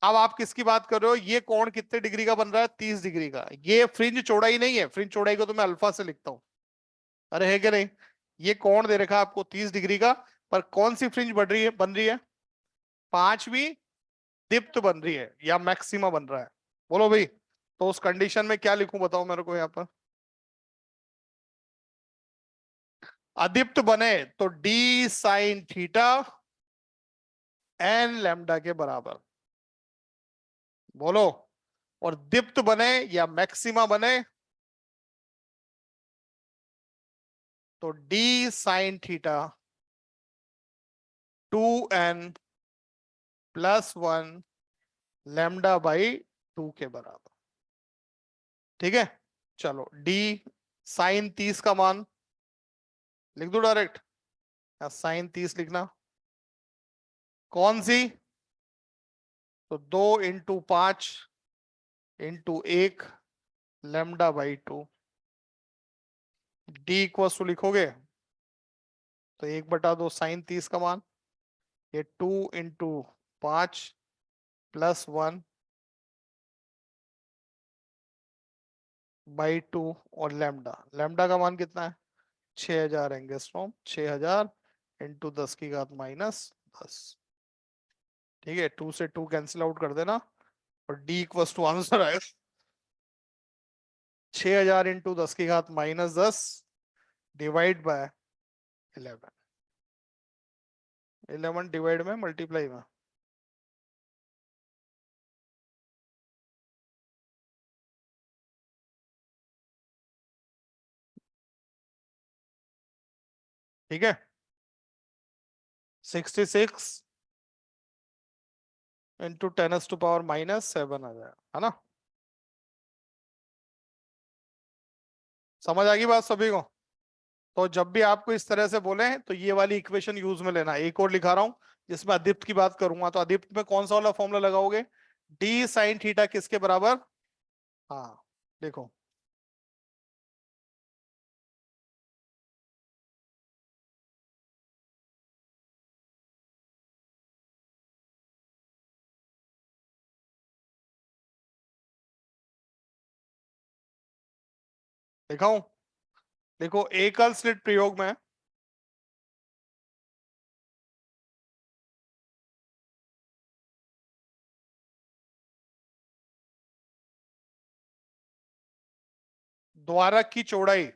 अब आप किसकी बात कर रहे हो? ये कोण कितने डिग्री का बन रहा है? 30 डिग्री का। ये फ्रिंज चौड़ाई नहीं है, फ्रिंज चौड़ाई को तो मैं अल्फा से लिखता हूँ। अरे है कि नहीं? ये कोण दे रखा है आपको 30 डिग्री का, पर कौन सी फ्रिंज बन रही है? पांचवी दीप्त बन रही है या मैक्सिमा बन रहा है? बोलो भाई। तो उस कंडीशन में क्या लिखूं बताओ मेरे को यहाँ पर? अदीप्त बने तो d sine theta n lambda के बराबर। बोलो। और दीप्त बने या मैक्सिमा बने तो डी साइन थीटा 2n+1 λ/2 के बराबर। ठीक है। चलो डी साइन 30 का मान लिख दो डायरेक्ट, या साइन 30 लिखना? कौन सी? तो 2 × 5 × 1 λ/2। डी इक्वल टू लिखोगे तो 1/2 साइन 30 का मान, ये 2 × 5 + 1 बाई 2। और लैम्डा, लैम्डा का मान कितना है? 6000 एंगस्ट्रॉम। 6000 × 10⁻⁻10। ठीक है, 2 से 2 कैंसिल आउट कर देना, और डी इक्वल टू आंसर आएगा 6000 × 10⁻−10 डिवाइड बाय 11। 11 डिवाइड में मल्टीप्लाई में। ठीक है, 66 × 10⁻⁻7 आ जाएगा, है ना? समझ आ गई बात सभी को? तो जब भी आपको इस तरह से बोले तो ये वाली इक्वेशन यूज में लेना। एक और लिखा रहा हूं जिसमें अदीप्त की बात करूंगा, तो अदीप्त में कौन सा वाला फॉर्मूला लगाओगे? डी साइन थीटा किसके बराबर? हाँ, देखो। दिखाऊं? देखो एकल स्लिट प्रयोग में द्वारक की चौड़ाई,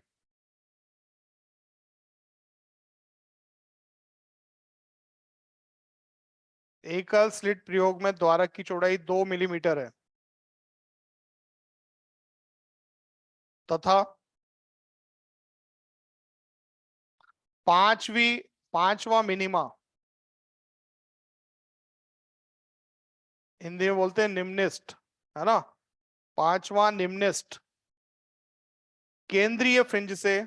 एकल स्लिट प्रयोग में द्वारक की चौड़ाई 2 मिलीमीटर है, तथा पांचवा मिनिमा, हिंदी में बोलते हैं निम्निस्ट, है ना? पांचवा निम्निस्ट केंद्रीय फ्रिंज से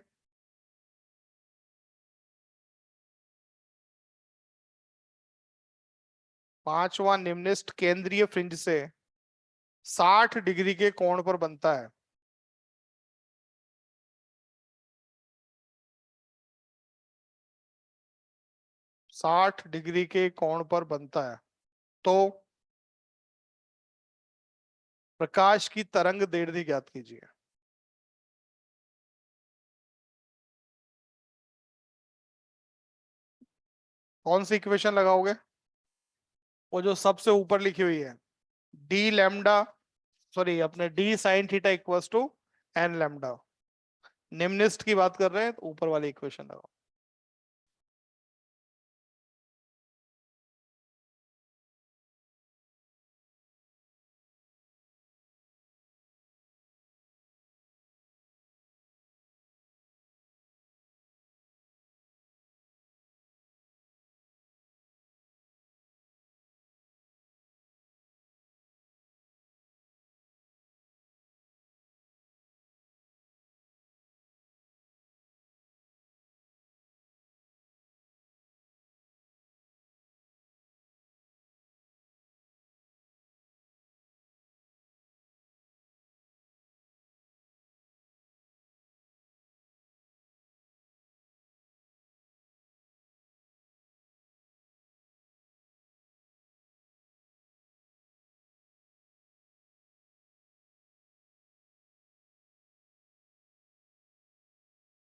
पांचवा निम्निस्ट केंद्रीय फ्रिंज से 60 डिग्री के कोण पर बनता है। 60 डिग्री के कोण पर बनता है, तो प्रकाश की तरंग दैर्ध्य ज्ञात कीजिए। कौन सी इक्वेशन लगाओगे? वो जो सबसे ऊपर लिखी हुई है, डी लैम्डा, सॉरी अपने d sine theta equals to n lambda. निम्निस्ट की बात कर रहे हैं तो ऊपर वाली इक्वेशन लगाओ।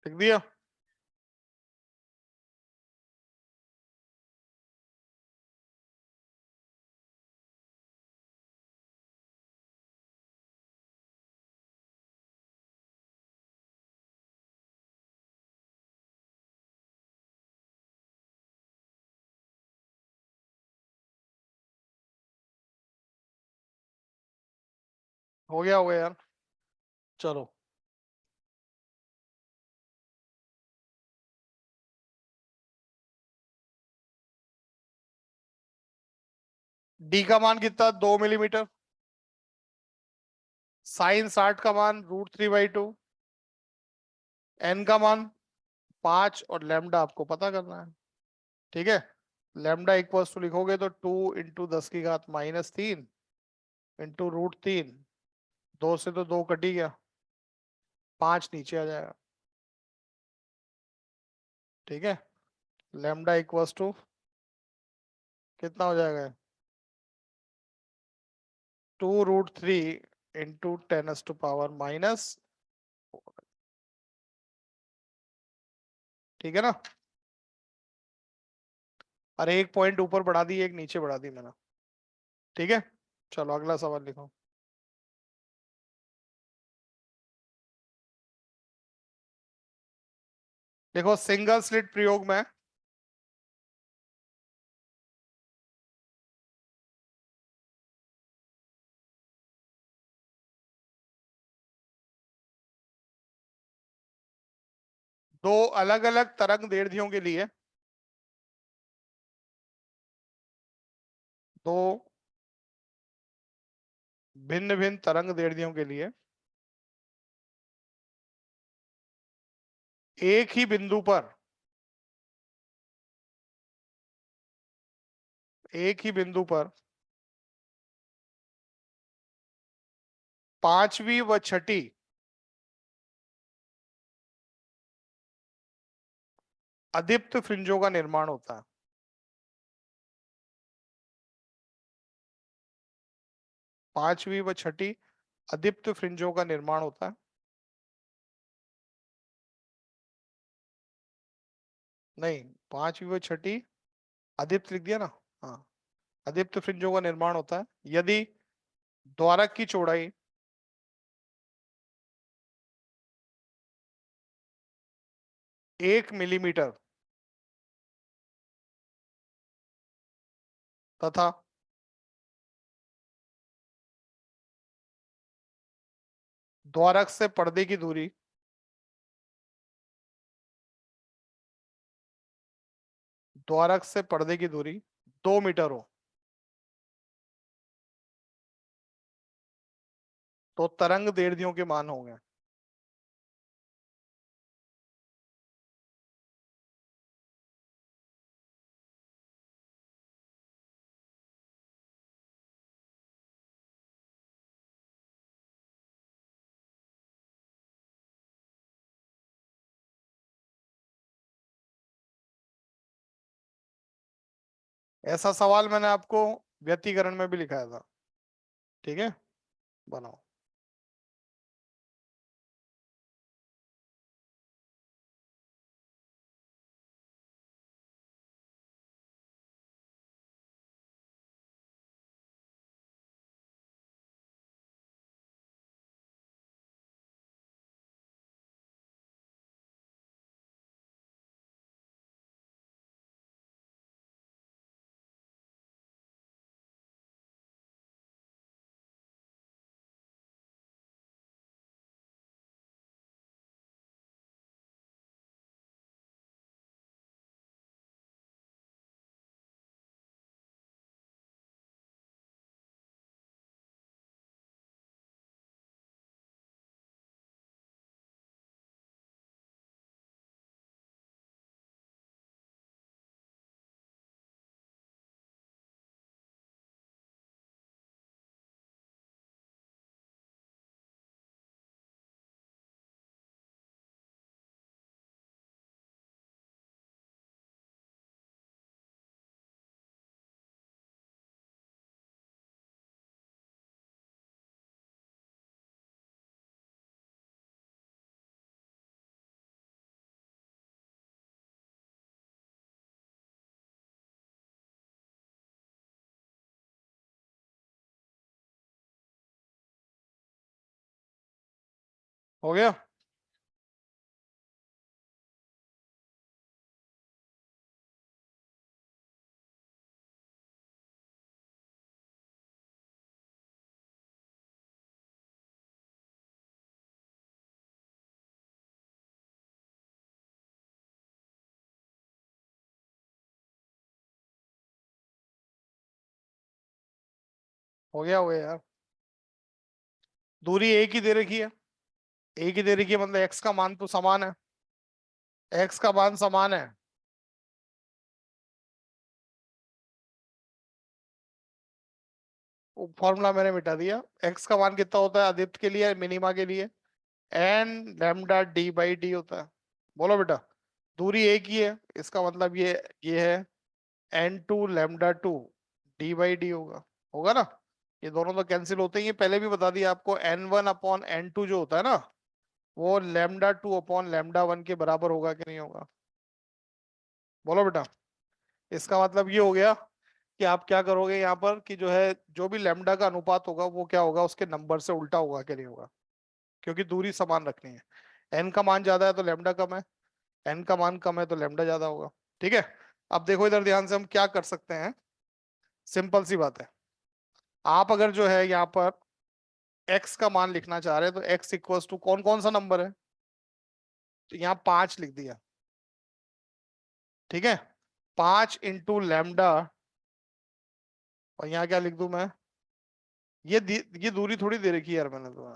लिख दिया। हो गया यार, चलो। डी का मान कितना, 2 मिलीमीटर। साइन 60 का मान √3/2। एन का मान 5 और लेमडा आपको पता करना है। ठीक है, लेमडा इक्वल्स टू लिखोगे तो 2 × 10⁻³ इंटू √3। 2 से तो 2 कट ही गया, 5 नीचे आ जाएगा। ठीक है, लेमडा इक्वल्स टू कितना हो जाएगा, 2√3 इंटू 10⁻⁻। ठीक है ना। अरे एक पॉइंट ऊपर बढ़ा दी, एक नीचे बढ़ा दी मैंने। ठीक है, चलो अगला सवाल लिखो। देखो सिंगल स्लिट प्रयोग में दो अलग अलग तरंग दैर्ध्यों के लिए दो भिन्न भिन्न तरंग दैर्ध्यों के लिए एक ही बिंदु पर, एक ही बिंदु पर पांचवी व छठी अदीप्त फ्रिंजों का निर्माण होता है। पांचवी व छठी अदीप्त फ्रिंजों का निर्माण होता है। नहीं, पांचवी व छठी अदीप्त लिख दिया ना। हाँ, अदीप्त फ्रिंजों का निर्माण होता है यदि द्वारक की चौड़ाई 1 मिलीमीटर तथा द्वारक से पर्दे की दूरी 2 मीटर हो, तो तरंग दैर्ध्यों के मान होंगे। ऐसा सवाल मैंने आपको व्यतिकरण में भी लिखाया था। ठीक है, बनाओ। हो गया? हो गया यार। दूरी एक ही दे रखी है, एक ही दे रखी है, मतलब एक्स का मान तो समान है, एक्स का मान समान है। फॉर्मूला मैंने मिटा दिया। एक्स का मान कितना होता है आदित्य के लिए, मिनिमा के लिए? N lambda d by d होता है। बोलो बेटा। दूरी एक ही है, इसका मतलब ये है n two lambda two d by d होगा। होगा ना? ये दोनों तो कैंसिल होते ही हैं, पहले भी बता दिया आपको। N one upon n two जो होता है ना, वो lambda two upon lambda one के बराबर होगा कि नहीं होगा? बोलो बेटा। इसका मतलब ये हो गया कि आप क्या करोगे यहाँ पर कि जो है, जो भी लैम्डा का अनुपात होगा वो क्या होगा, उसके नंबर से उल्टा होगा कि नहीं होगा, क्योंकि दूरी समान रखनी है। एन का मान ज्यादा है तो लैम्डा कम है, एन का मान कम है तो लैम्डा ज्यादा होगा। ठीक है? अब देखो इधर ध्यान से, हम क्या कर सकते हैं। सिंपल सी बात है। आप अगर जो है यहाँ पर एक्स का मान लिखना चाह रहे हैं तो एक्स इक्वल्स टू कौन कौन सा नंबर है, तो यहाँ 5 लिख दिया। ठीक है? 5 इंटू लैम्डा, और यहाँ क्या लिख दूं मैं? ये दूरी थोड़ी दे रखी है यार मैंने तो।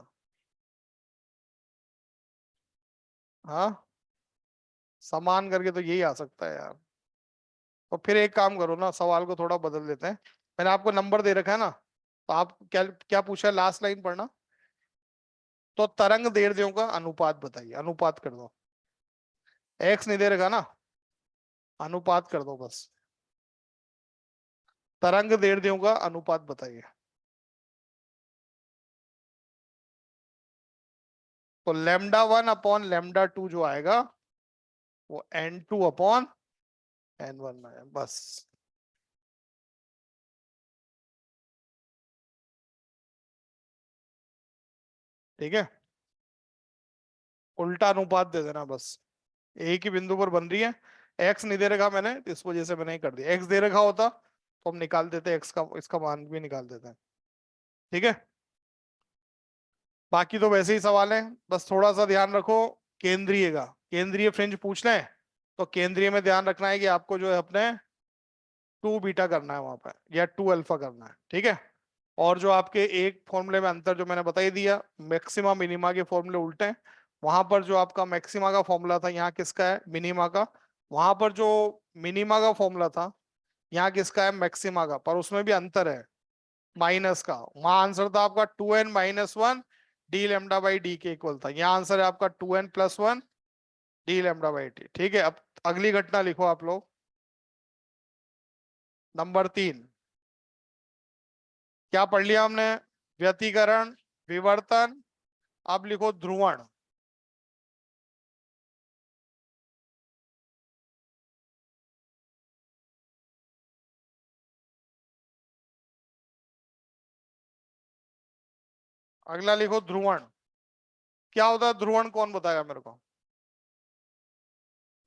हाँ, समान करके तो यही आ सकता है यार। तो फिर एक काम करो ना, सवाल को थोड़ा बदल देते हैं। मैंने आपको नंबर दे रखा है ना, तो आप क्या क्या पूछा, लास्ट लाइन पढ़ना। तो तरंग दैर्ध्यों का अनुपात बताइए, अनुपात कर दो। एक्स नहीं दे रखा ना, अनुपात कर दो बस। तरंग दैर्ध्यों का अनुपात बताइए। तो lambda one upon lambda two जो आएगा, वो n two upon n one है बस। ठीक है? उल्टा अनुपात दे देना बस। एक ही बिंदु पर बन रही है। एक्स नहीं दे रखा मैंने, तो इस वजह से मैंने ही कर दिया। एक्स दे रखा होता तो हम निकाल देते एक्स का, इसका मान भी निकाल देते हैं। ठीक है? बाकी तो वैसे ही सवाल है, बस थोड़ा सा ध्यान रखो। केंद्रीय का, केंद्रीय फ्रिंज पूछ लें तो केंद्रीय में ध्यान रखना है कि आपको जो है अपने टू बीटा करना है वहां पर, या टू अल्फा करना है। ठीक है? और जो आपके एक फॉर्मूले में अंतर जो मैंने बता ही दिया, मैक्सिमा मिनिमा के फॉर्मूले उल्टे हैं। वहां पर जो आपका मैक्सिमा का फॉर्मूला था, यहाँ किसका है, मिनिमा का। वहां पर जो मिनिमा का फॉर्मूला था, यहाँ किसका है, मैक्सिमा का, पर उसमें भी अंतर है, माइनस का। वहां आंसर था आपका 2n-1 D lambda by d के इक्वल था, यहाँ आंसर है आपका 2n+1 D lambda by D. ठीक है? अब अगली घटना लिखो आप लोग, नंबर 3। क्या पढ़ लिया हमने? व्यतिकरण, विवर्तन। अब लिखो ध्रुवण। अगला लिखो ध्रुवण। क्या होता है ध्रुवण, कौन बताएगा मेरे को?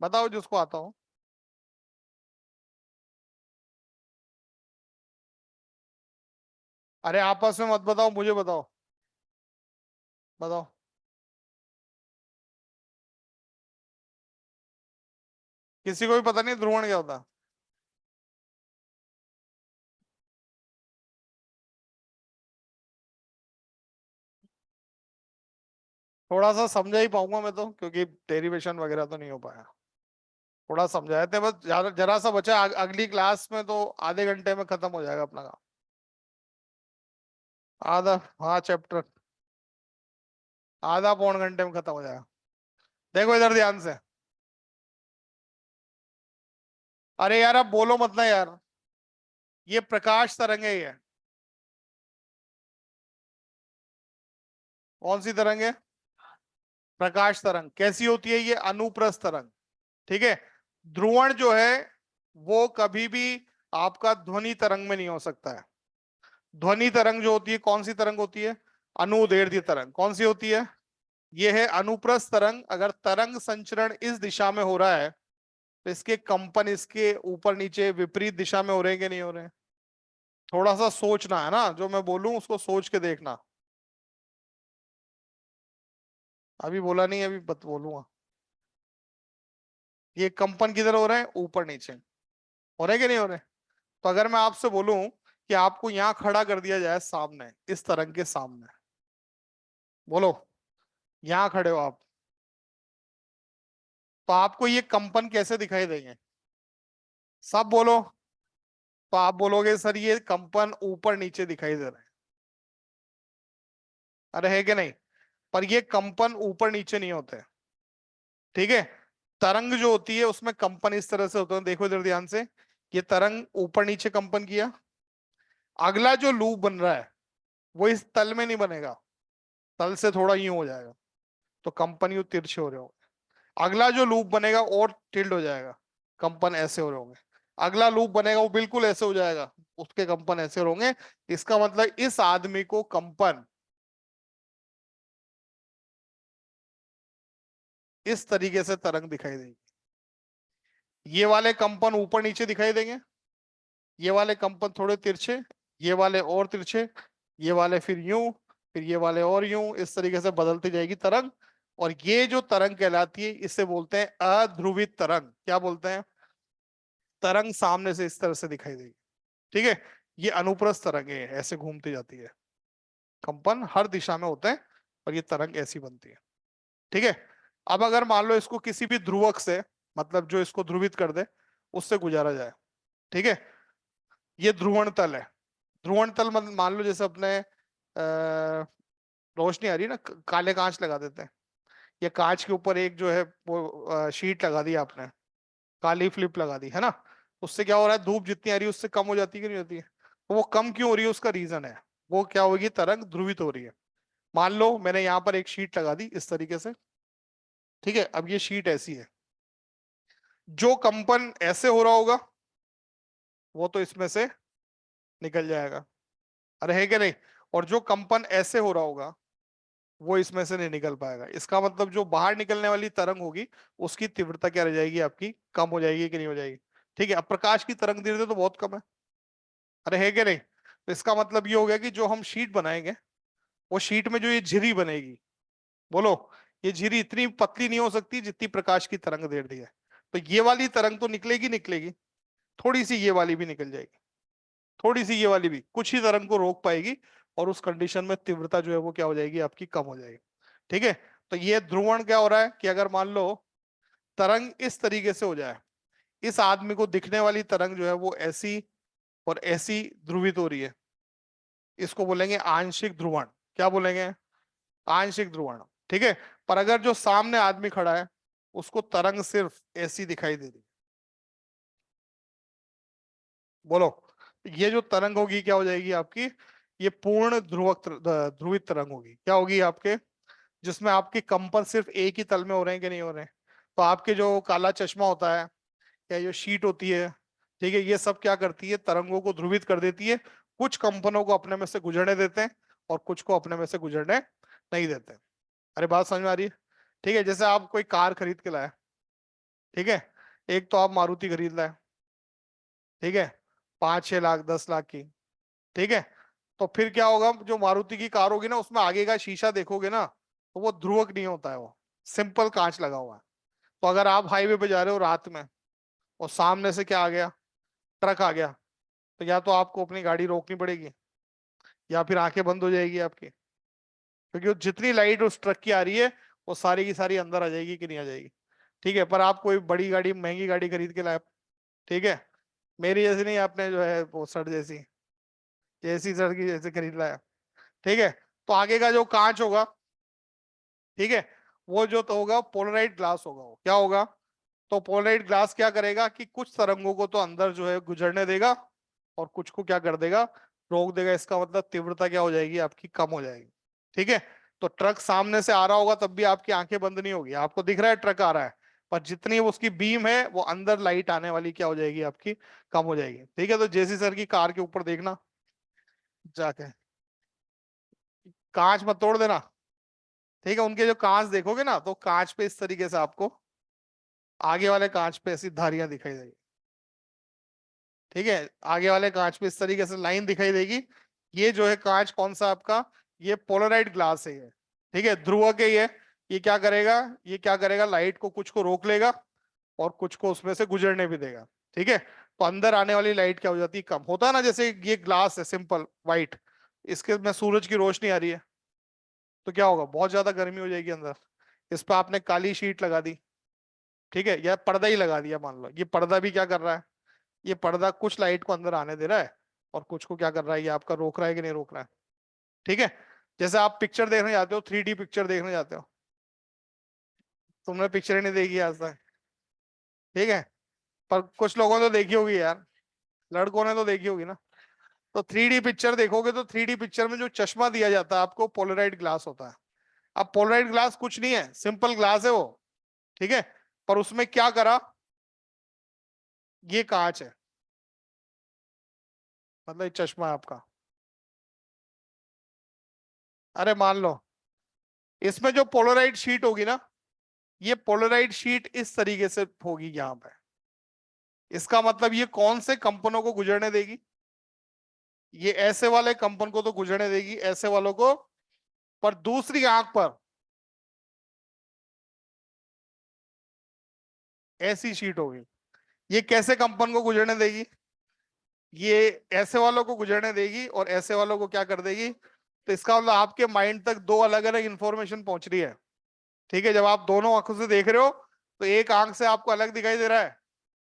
बताओ जिसको आता हो। अरे आपस में मत बताओ, मुझे बताओ। बताओ। किसी को भी पता नहीं ध्रुवण क्या होता? थोड़ा सा समझा ही पाऊंगा मैं तो, क्योंकि डेरिवेशन वगैरह तो नहीं हो पाया। थोड़ा समझाए थे बस, जरा जरा सा बचा। अगली क्लास में तो आधे घंटे में खत्म हो जाएगा अपना काम। आधा, हाँ चैप्टर आधा पौन घंटे में खत्म हो जाएगा। देखो इधर ध्यान से। अरे यार अब बोलो मत ना यार। ये प्रकाश तरंग है ये। कौन सी तरंग है? प्रकाश तरंग। कैसी होती है ये? अनुप्रस्थ तरंग। ठीक है? ध्रुवण जो है वो कभी भी आपका ध्वनि तरंग में नहीं हो सकता है। ध्वनि तरंग जो होती है, कौन सी तरंग होती है? अनुदैर्ध्य तरंग। कौन सी होती है? ये है अनुप्रस्थ तरंग। अगर तरंग संचरण इस दिशा में हो रहा है तो इसके कंपन इसके ऊपर नीचे विपरीत दिशा में हो रहे हैं कि नहीं हो रहे हैं? थोड़ा सा सोचना है ना, जो मैं बोलूं उसको सोच के देखना। अभी बोला नहीं, अभी बोलूंगा। ये कंपन किधर हो रहे हैं? ऊपर नीचे हो रहे हैं कि नहीं हो रहे? तो अगर मैं आपसे बोलूं कि आपको यहां खड़ा कर दिया जाए सामने, इस तरंग के सामने, बोलो, यहां खड़े हो आप, तो आपको ये कंपन कैसे दिखाई देंगे? सब बोलो। तो आप बोलोगे सर ये कंपन ऊपर नीचे दिखाई दे रहे हैं। अरे है कि नहीं? पर ये कंपन ऊपर नीचे नहीं होते। ठीक है। तरंग जो होती है उसमें कंपन इस तरह से होते हैं, देखो इधर ध्यान से। ये तरंग ऊपर नीचे कंपन किया, अगला जो लूप बन रहा है वो इस तल में नहीं बनेगा, तल से थोड़ा यूं हो जाएगा, तो कंपन यूं तिरछे हो रहे होंगे। अगला जो लूप बनेगा और टिल्ड हो जाएगा, कंपन ऐसे हो रहे होंगे। अगला लूप बनेगा वो बिल्कुल ऐसे हो जाएगा, उसके कंपन ऐसे होंगे। इसका मतलब इस आदमी को कंपन इस तरीके से तरंग दिखाई देगी। ये वाले कंपन ऊपर नीचे दिखाई देंगे, ये वाले कंपन थोड़े तिरछे, ये वाले और तिरछे, ये वाले फिर यूं, फिर ये वाले और यूं, इस तरीके से बदलती जाएगी तरंग। और ये जो तरंग कहलाती है इसे बोलते हैं अध्रुवित तरंग। क्या बोलते हैं? तरंग सामने से इस तरह से दिखाई देगी। ठीक है। ये अनुप्रस्थ तरंग है, ऐसे घूमती जाती है, कंपन हर दिशा में होते हैं और ये तरंग ऐसी बनती है। ठीक है। अब अगर मान लो इसको किसी भी ध्रुवक से, मतलब जो इसको ध्रुवित कर दे, उससे गुजारा जाए। ठीक है। ये ध्रुवण तल है। ध्रुवण तल मान लो जैसे अपने रोशनी आ रही है ना, काले कांच लगा देते हैं, या कांच के ऊपर एक जो है वो शीट लगा दी आपने, काली फ्लिप लगा दी है ना, उससे क्या हो रहा है, धूप जितनी आ रही है उससे कम हो जाती है कि नहीं होती है? तो वो कम क्यों हो रही है, उसका रीजन है, वो क्या होगी, तरंग ध्रुवित हो रही है। मान लो मैंने यहाँ पर एक शीट लगा दी इस तरीके से। ठीक है। अब ये शीट ऐसी है, जो कंपन ऐसे हो रहा होगा वो तो इसमें से निकल जाएगा। अरे है कि नहीं? और जो कंपन ऐसे हो रहा होगा वो इसमें से नहीं निकल पाएगा। इसका मतलब जो बाहर निकलने वाली तरंग होगी उसकी तीव्रता क्या रह जाएगी आपकी, कम हो जाएगी कि नहीं हो जाएगी? ठीक है। अब प्रकाश की तरंग दैर्ध्य तो बहुत कम है। अरे है कि नहीं? तो इसका मतलब ये हो गया कि जो हम शीट बनाएंगे, वो शीट में जो ये झिरी बनेगी, बोलो, ये झिरी इतनी पतली नहीं हो सकती जितनी प्रकाश की तरंग दैर्ध्य है। तो ये वाली तरंग तो निकलेगी निकलेगी, थोड़ी सी ये वाली भी निकल जाएगी, थोड़ी सी ये वाली भी कुछ ही तरंग को रोक पाएगी, और उस कंडीशन में तीव्रता जो है वो क्या हो जाएगी आपकी, कम हो जाएगी। ठीक है। तो ये ध्रुवण क्या हो रहा है कि अगर मान लो तरंग इस तरीके से हो जाए, इस आदमी को दिखने वाली तरंग जो है वो ऐसी और ऐसी ध्रुवित हो रही है, इसको बोलेंगे आंशिक ध्रुवण। क्या बोलेंगे? आंशिक ध्रुवण। ठीक है। पर अगर जो सामने आदमी खड़ा है उसको तरंग सिर्फ ऐसी दिखाई दे रही, बोलो, ये जो तरंग होगी क्या हो जाएगी आपकी, ये पूर्ण ध्रुवित तरंग होगी। क्या होगी आपके, जिसमें आपके कंपन सिर्फ एक ही तल में हो रहे हैं कि नहीं हो रहे हैं? तो आपके जो काला चश्मा होता है या जो शीट होती है, ठीक है, ये सब क्या करती है, तरंगों को ध्रुवित कर देती है। कुछ कंपनों को अपने में से गुजरने देते हैं और कुछ को अपने में से गुजरने नहीं देते। अरे बात समझ में आ रही है? ठीक है। जैसे आप कोई कार खरीद के लाए, ठीक है, एक तो आप मारुति खरीद लाए, ठीक है, 5-6 लाख 10 लाख की, ठीक है। तो फिर क्या होगा, जो मारुति की कार होगी ना उसमें आगे का शीशा देखोगे ना, तो वो ध्रुवक नहीं होता है, वो सिंपल कांच लगा हुआ है। तो अगर आप हाईवे पे जा रहे हो रात में और सामने से क्या आ गया, ट्रक आ गया, तो या तो आपको अपनी गाड़ी रोकनी पड़ेगी या फिर आंखें बंद हो जाएगी आपकी, क्योंकि वो जितनी लाइट उस ट्रक की आ रही है वो सारी की सारी अंदर आ जाएगी कि नहीं आ जाएगी? ठीक है। पर आप कोई बड़ी गाड़ी महंगी गाड़ी खरीद के लाए, ठीक है, मेरी जैसी नहीं, आपने जो है वो सड़ जैसी, जैसी सड़ की जैसे खरीद लाया, ठीक है, तो आगे का जो कांच होगा, ठीक है, वो जो तो होगा पोलराइड ग्लास होगा। वो क्या होगा, तो पोलराइड ग्लास क्या करेगा कि कुछ तरंगों को तो अंदर जो है गुजरने देगा और कुछ को क्या कर देगा, रोक देगा। इसका मतलब तीव्रता क्या हो जाएगी आपकी, कम हो जाएगी। ठीक है। तो ट्रक सामने से आ रहा होगा तब भी आपकी आंखें बंद नहीं होगी, आपको दिख रहा है ट्रक आ रहा है, पर जितनी उसकी बीम है वो अंदर लाइट आने वाली क्या हो जाएगी आपकी, कम हो जाएगी। ठीक है। तो जेसी सर की कार के ऊपर देखना जाके, कांच मत तोड़ देना, ठीक है, उनके जो कांच देखोगे ना तो कांच पे इस तरीके से आपको आगे वाले कांच पे ऐसी धारियां दिखाई देगी। ठीक है, आगे वाले कांच पे इस तरीके से लाइन दिखाई देगी। ये जो है कांच कौन सा आपका, ये पोलराइड ग्लास है ये। ठीक है, ध्रुवक है ये क्या करेगा, ये क्या करेगा, लाइट को कुछ को रोक लेगा और कुछ को उसमें से गुजरने भी देगा। ठीक है, तो अंदर आने वाली लाइट क्या हो जाती है, कम होता है ना। जैसे ये ग्लास है सिंपल वाइट, इसके में सूरज की रोशनी आ रही है तो क्या होगा, बहुत ज्यादा गर्मी हो जाएगी अंदर। इस पर आपने काली शीट लगा दी, ठीक है, या पर्दा ही लगा दिया, मान लो ये पर्दा भी क्या कर रहा है, ये पर्दा कुछ लाइट को अंदर आने दे रहा है और कुछ को क्या कर रहा है, ये आपका रोक रहा है कि नहीं रोक रहा है। ठीक है, जैसे आप पिक्चर देखने जाते हो, 3D पिक्चर देखने जाते हो, तुमने पिक्चर ही नहीं देखी आज तक। ठीक है, पर कुछ लोगों ने तो देखी होगी यार, लड़कों ने तो देखी होगी ना। तो 3D पिक्चर देखोगे तो 3D पिक्चर में जो चश्मा दिया जाता है आपको, पोलराइड ग्लास होता है। अब पोलराइड ग्लास कुछ नहीं है, सिंपल ग्लास है वो। ठीक है, पर उसमें क्या करा, ये कांच है, मतलब ये चश्मा है आपका। अरे मान लो इसमें जो पोलराइड शीट होगी ना, ये पोलराइड शीट इस तरीके से होगी यहाँ पे। इसका मतलब ये कौन से कंपनों को गुजरने देगी, ये ऐसे वाले कंपन को तो गुजरने देगी, ऐसे वालों को। पर दूसरी आंख पर ऐसी शीट होगी, ये कैसे कंपन को गुजरने देगी, ये ऐसे वालों को गुजरने देगी और ऐसे वालों को क्या कर देगी। तो इसका मतलब आपके माइंड तक दो अलग अलग इंफॉर्मेशन पहुंच रही है। ठीक है, जब आप दोनों आंखों से देख रहे हो तो एक आंख से आपको अलग दिखाई दे रहा है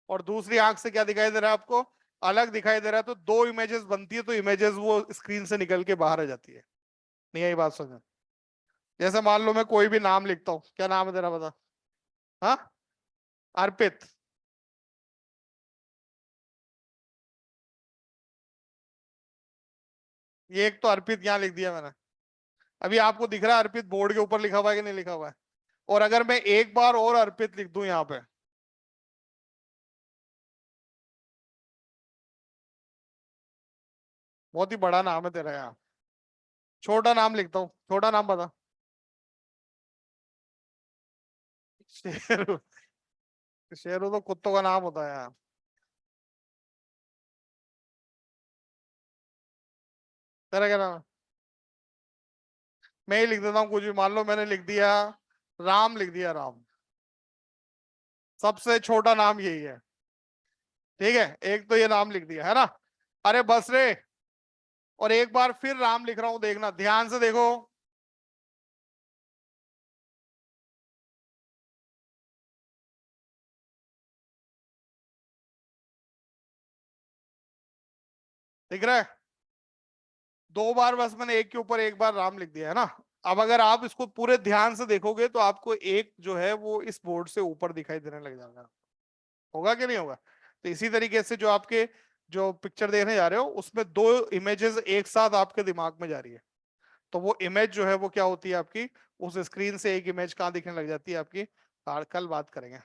और दूसरी आंख से क्या दिखाई दे रहा है आपको, अलग दिखाई दे रहा है। तो दो इमेजेस बनती है, तो इमेजेस वो स्क्रीन से निकल के बाहर आ जाती है। नहीं आई बात समझ। जैसे मान लो मैं कोई भी नाम लिखता हूँ, क्या नाम है तेरा बता। हाँ, अर्पित। ये एक तो अर्पित यहाँ लिख दिया मैंने, अभी आपको दिख रहा है अर्पित बोर्ड के ऊपर लिखा हुआ है कि नहीं लिखा हुआ है। और अगर मैं एक बार और अर्पित लिख दूं यहाँ पे, बहुत ही बड़ा नाम है तेरा यहाँ। छोटा नाम लिखता हूँ, छोटा नाम बता। शेरू, शेरू तो कुत्तों का नाम होता है यार। तेरा क्या नाम है? मैं ही लिख देता हूँ कुछ भी, मान लो मैंने लिख दिया राम, लिख दिया राम। सबसे छोटा नाम यही है। ठीक है, एक तो ये नाम लिख दिया है ना। अरे बस रे, और एक बार फिर राम लिख रहा हूं, देखना ध्यान से देखो। दिख रहा है, दो बार बस मैंने एक के ऊपर एक बार राम लिख दिया है ना। अब अगर आप इसको पूरे ध्यान से देखोगे तो आपको एक जो है वो इस बोर्ड से ऊपर दिखाई देने लग जाएगा। होगा कि नहीं होगा। तो इसी तरीके से जो आपके जो पिक्चर देखने जा रहे हो उसमें दो इमेजेस एक साथ आपके दिमाग में जा रही है, तो वो इमेज जो है वो क्या होती है आपकी, उस स्क्रीन से एक इमेज कहाँ दिखने लग जाती है आपकी। कल बात करेंगे।